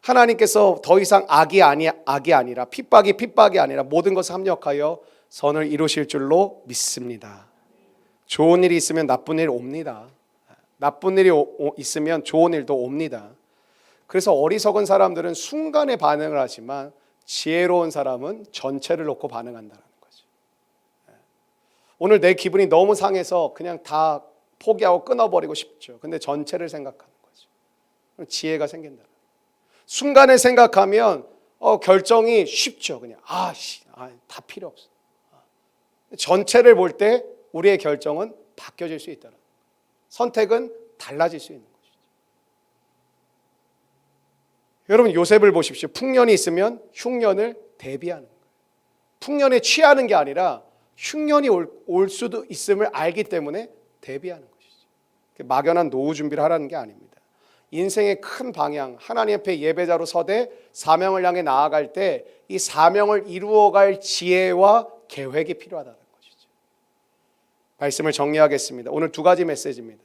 하나님께서 더 이상 악이 아니라 핍박이 아니라 모든 것을 합력하여 선을 이루실 줄로 믿습니다. 좋은 일이 있으면 나쁜 일이 옵니다. 나쁜 일이 있으면 좋은 일도 옵니다. 그래서 어리석은 사람들은 순간에 반응을 하지만 지혜로운 사람은 전체를 놓고 반응한다는 거죠. 오늘 내 기분이 너무 상해서 그냥 다 포기하고 끊어버리고 싶죠. 근데 전체를 생각하는 거죠. 그럼 지혜가 생긴다. 순간에 생각하면 결정이 쉽죠. 그냥 다 필요 없어. 전체를 볼 때 우리의 결정은 바뀌어질 수 있다는 거예요. 선택은 달라질 수 있는 것이죠. 여러분 요셉을 보십시오. 풍년이 있으면 흉년을 대비하는 거예요. 풍년에 취하는 게 아니라 흉년이 올 수도 있음을 알기 때문에 대비하는 것이죠. 막연한 노후 준비를 하라는 게 아닙니다. 인생의 큰 방향, 하나님 앞에 예배자로 서되 사명을 향해 나아갈 때 이 사명을 이루어갈 지혜와 계획이 필요하다는 것이죠. 말씀을 정리하겠습니다. 오늘 2가지 메시지입니다.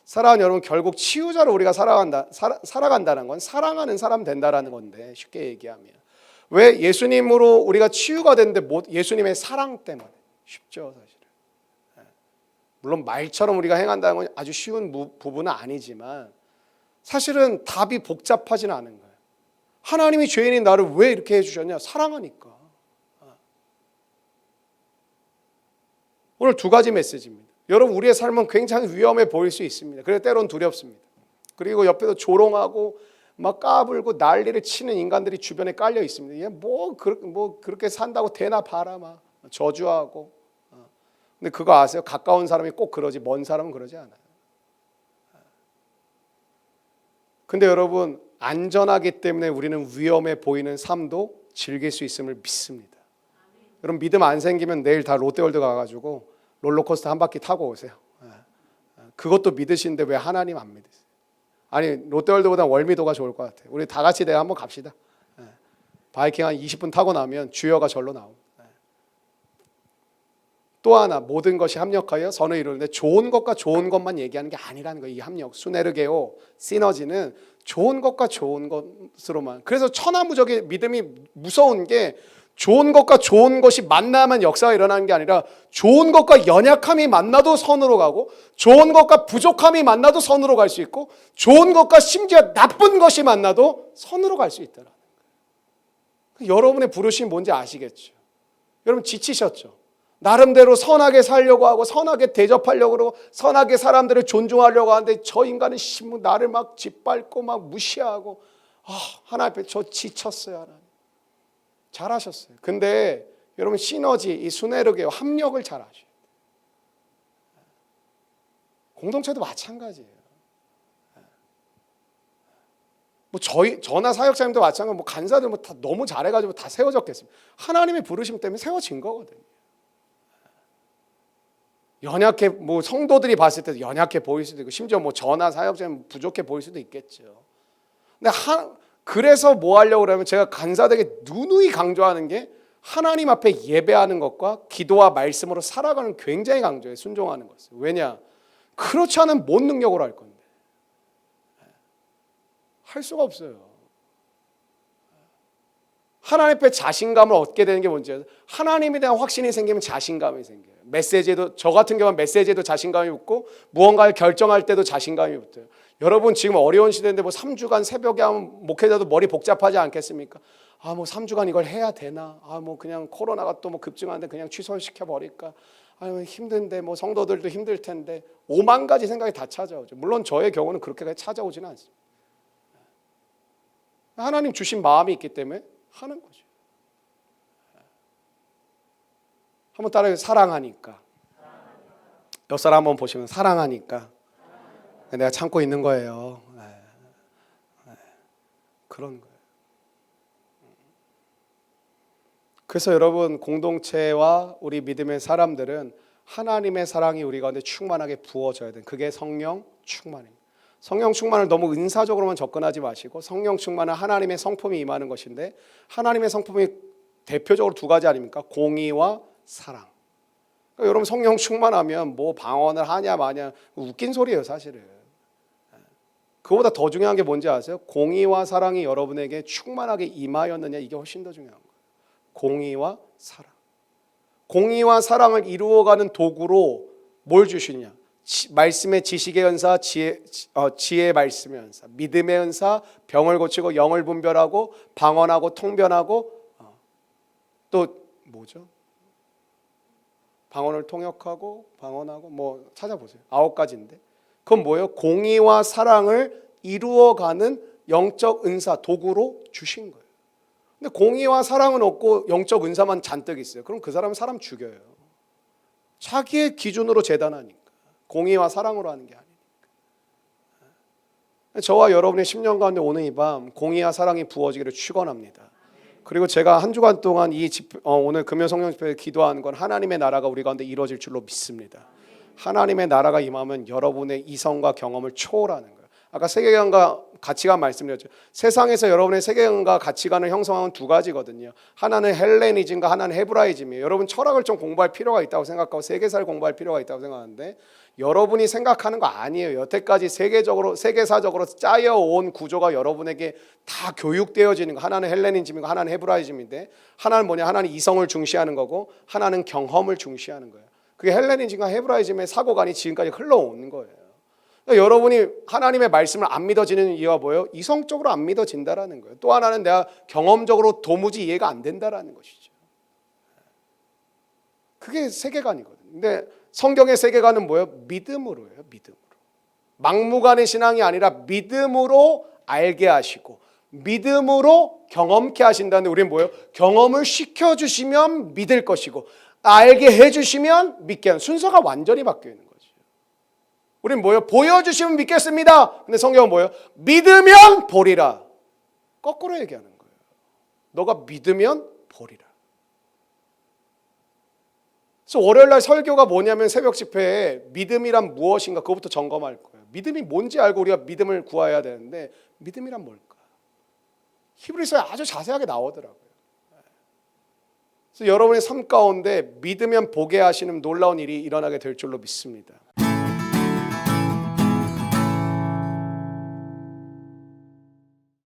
사랑하는 여러분, 결국 치유자로 우리가 살아간다는 건 사랑하는 사람 된다라는 건데, 쉽게 얘기하면 왜 예수님으로 우리가 치유가 됐는데 예수님의 사랑 때문에 쉽죠, 사실은. 물론 말처럼 우리가 행한다는 건 아주 쉬운 부분은 아니지만 사실은 답이 복잡하지는 않은 거예요. 하나님이 죄인인 나를 왜 이렇게 해주셨냐? 사랑하니까. 오늘 2가지 메시지입니다. 여러분 우리의 삶은 굉장히 위험해 보일 수 있습니다. 그래서 때로는 두렵습니다. 그리고 옆에서 조롱하고 막 까불고 난리를 치는 인간들이 주변에 깔려 있습니다. 얘 뭐 그렇게 산다고 대나 봐라 막 저주하고. 근데 그거 아세요? 가까운 사람이 꼭 그러지 먼 사람은 그러지 않아요. 근데 여러분 안전하기 때문에 우리는 위험해 보이는 삶도 즐길 수 있음을 믿습니다. 여러분 믿음 안 생기면 내일 다 롯데월드 가가지고 롤러코스터 한 바퀴 타고 오세요. 그것도 믿으시는데 왜 하나님 안 믿으세요? 아니 롯데월드보다 월미도가 좋을 것 같아요. 우리 다 같이 내가 한번 갑시다. 바이킹 한 20분 타고 나면 주여가 절로 나옵니다. 또 하나 모든 것이 합력하여 선을 이루는데 좋은 것과 좋은 것만 얘기하는 게 아니라는 거예요. 이 합력, 수네르게오, 시너지는 좋은 것과 좋은 것으로만. 그래서 천하무적의 믿음이 무서운 게 좋은 것과 좋은 것이 만나면 역사가 일어나는 게 아니라 좋은 것과 연약함이 만나도 선으로 가고 좋은 것과 부족함이 만나도 선으로 갈 수 있고 좋은 것과 심지어 나쁜 것이 만나도 선으로 갈 수 있다는 거예요. 여러분의 부르심이 뭔지 아시겠죠? 여러분 지치셨죠? 나름대로 선하게 살려고 하고 선하게 대접하려고 그러고 선하게 사람들을 존중하려고 하는데 저 인간은 나를 막 짓밟고 막 무시하고 하나님 앞에 저 지쳤어요. 하나님. 잘하셨어요. 근데 여러분 시너지, 이 수네르게 합력을 잘하셔요. 공동체도 마찬가지예요. 뭐 저나 사역자님도 마찬가지고 뭐 간사들 뭐 다 너무 잘해가지고 다 세워졌겠습니다. 하나님의 부르심 때문에 세워진 거거든요. 연약해 뭐 성도들이 봤을 때도 연약해 보일 수도 있고 심지어 뭐 저나 사역자님 부족해 보일 수도 있겠죠. 근데 그래서 뭐 하려고 그러면 제가 간사들에게 누누이 강조하는 게 하나님 앞에 예배하는 것과 기도와 말씀으로 살아가는 굉장히 강조해요. 순종하는 것을. 왜냐? 그렇지 않으면 뭔 능력으로 할 건데. 할 수가 없어요. 하나님 앞에 자신감을 얻게 되는 게 뭔지 하나님에 대한 확신이 생기면 자신감이 생겨요. 메시지에도 저 같은 경우는 메시지에도 자신감이 붙고 무언가를 결정할 때도 자신감이 붙어요. 여러분 지금 어려운 시대인데 뭐 3주간 새벽에 하면 목회자도 머리 복잡하지 않겠습니까? 아 뭐 3주간 이걸 해야 되나? 아 뭐 그냥 코로나가 또 뭐 급증하는데 그냥 취소시켜 버릴까? 아 힘든데 뭐 성도들도 힘들 텐데 5만 가지 생각이 다 찾아오죠. 물론 저의 경우는 그렇게 찾아오지는 않습니다. 하나님 주신 마음이 있기 때문에 하는 거죠. 한번 따라해요. 사랑하니까. 옆 사람 한번 보시면 사랑하니까. 내가 참고 있는 거예요. 그런 거예요. 그래서 여러분 공동체와 우리 믿음의 사람들은 하나님의 사랑이 우리 가운데 충만하게 부어져야 돼요. 그게 성령 충만입니다. 성령 충만을 너무 은사적으로만 접근하지 마시고 성령 충만은 하나님의 성품이 임하는 것인데 하나님의 성품이 대표적으로 두 가지 아닙니까? 공의와 사랑. 그러니까 여러분 성령 충만하면 뭐 방언을 하냐 마냐 웃긴 소리예요 사실은. 그거보다 더 중요한 게 뭔지 아세요? 공의와 사랑이 여러분에게 충만하게 임하였느냐 이게 훨씬 더 중요한 거예요. 공의와 사랑. 공의와 사랑을 이루어가는 도구로 뭘 주시냐? 말씀의 지식의 은사, 지혜의 말씀의 은사, 믿음의 은사, 병을 고치고 영을 분별하고 방언하고 통변하고 또 뭐죠? 방언을 통역하고 방언하고 뭐 찾아보세요. 9가지인데 그건 뭐예요? 공의와 사랑을 이루어가는 영적 은사 도구로 주신 거예요. 근데 공의와 사랑은 없고 영적 은사만 잔뜩 있어요. 그럼 그 사람은 사람 죽여요. 자기의 기준으로 재단하니까. 공의와 사랑으로 하는 게 아니니까. 저와 여러분의 10년 가운데 오늘 이 밤 공의와 사랑이 부어지기를 축원합니다. 그리고 제가 한 주간 동안 오늘 금요 성령 집회에 기도하는 건 하나님의 나라가 우리 가운데 이루어질 줄로 믿습니다. 하나님의 나라가 임하면 여러분의 이성과 경험을 초월하는 거예요. 아까 세계관과 가치관 말씀드렸죠. 세상에서 여러분의 세계관과 가치관을 형성하는 두 가지거든요. 하나는 헬레니즘과 하나는 헤브라이즘이에요. 여러분 철학을 좀 공부할 필요가 있다고 생각하고 세계사를 공부할 필요가 있다고 생각하는데 여러분이 생각하는 거 아니에요. 여태까지 세계사적으로 짜여온 구조가 여러분에게 다 교육되어지는 거. 하나는 헬레니즘이고 하나는 헤브라이즘인데 하나는 뭐냐? 하나는 이성을 중시하는 거고 하나는 경험을 중시하는 거예요. 그게 헬레니즘과 헤브라이즘의 사고관이 지금까지 흘러오는 거예요. 그러니까 여러분이 하나님의 말씀을 안 믿어지는 이유가 뭐예요? 이성적으로 안 믿어진다라는 거예요. 또 하나는 내가 경험적으로 도무지 이해가 안 된다라는 것이죠. 그게 세계관이거든요. 근데 성경의 세계관은 뭐예요? 믿음으로예요. 믿음으로. 막무가내 신앙이 아니라 믿음으로 알게 하시고 믿음으로 경험케 하신다는데 우리는 뭐예요? 경험을 시켜주시면 믿을 것이고 알게 해주시면 믿게 하는 순서가 완전히 바뀌어 있는 거죠. 우리는 뭐예요? 보여주시면 믿겠습니다. 근데 성경은 뭐예요? 믿으면 보리라. 거꾸로 얘기하는 거예요. 너가 믿으면 보리라. 그래서 월요일날 설교가 뭐냐면 새벽 집회에 믿음이란 무엇인가 그것부터 점검할 거예요. 믿음이 뭔지 알고 우리가 믿음을 구해야 되는데 믿음이란 뭘까? 히브리서에 아주 자세하게 나오더라고요. 그래서 여러분의 삶 가운데 믿으면 보게 하시는 놀라운 일이 일어나게 될 줄로 믿습니다.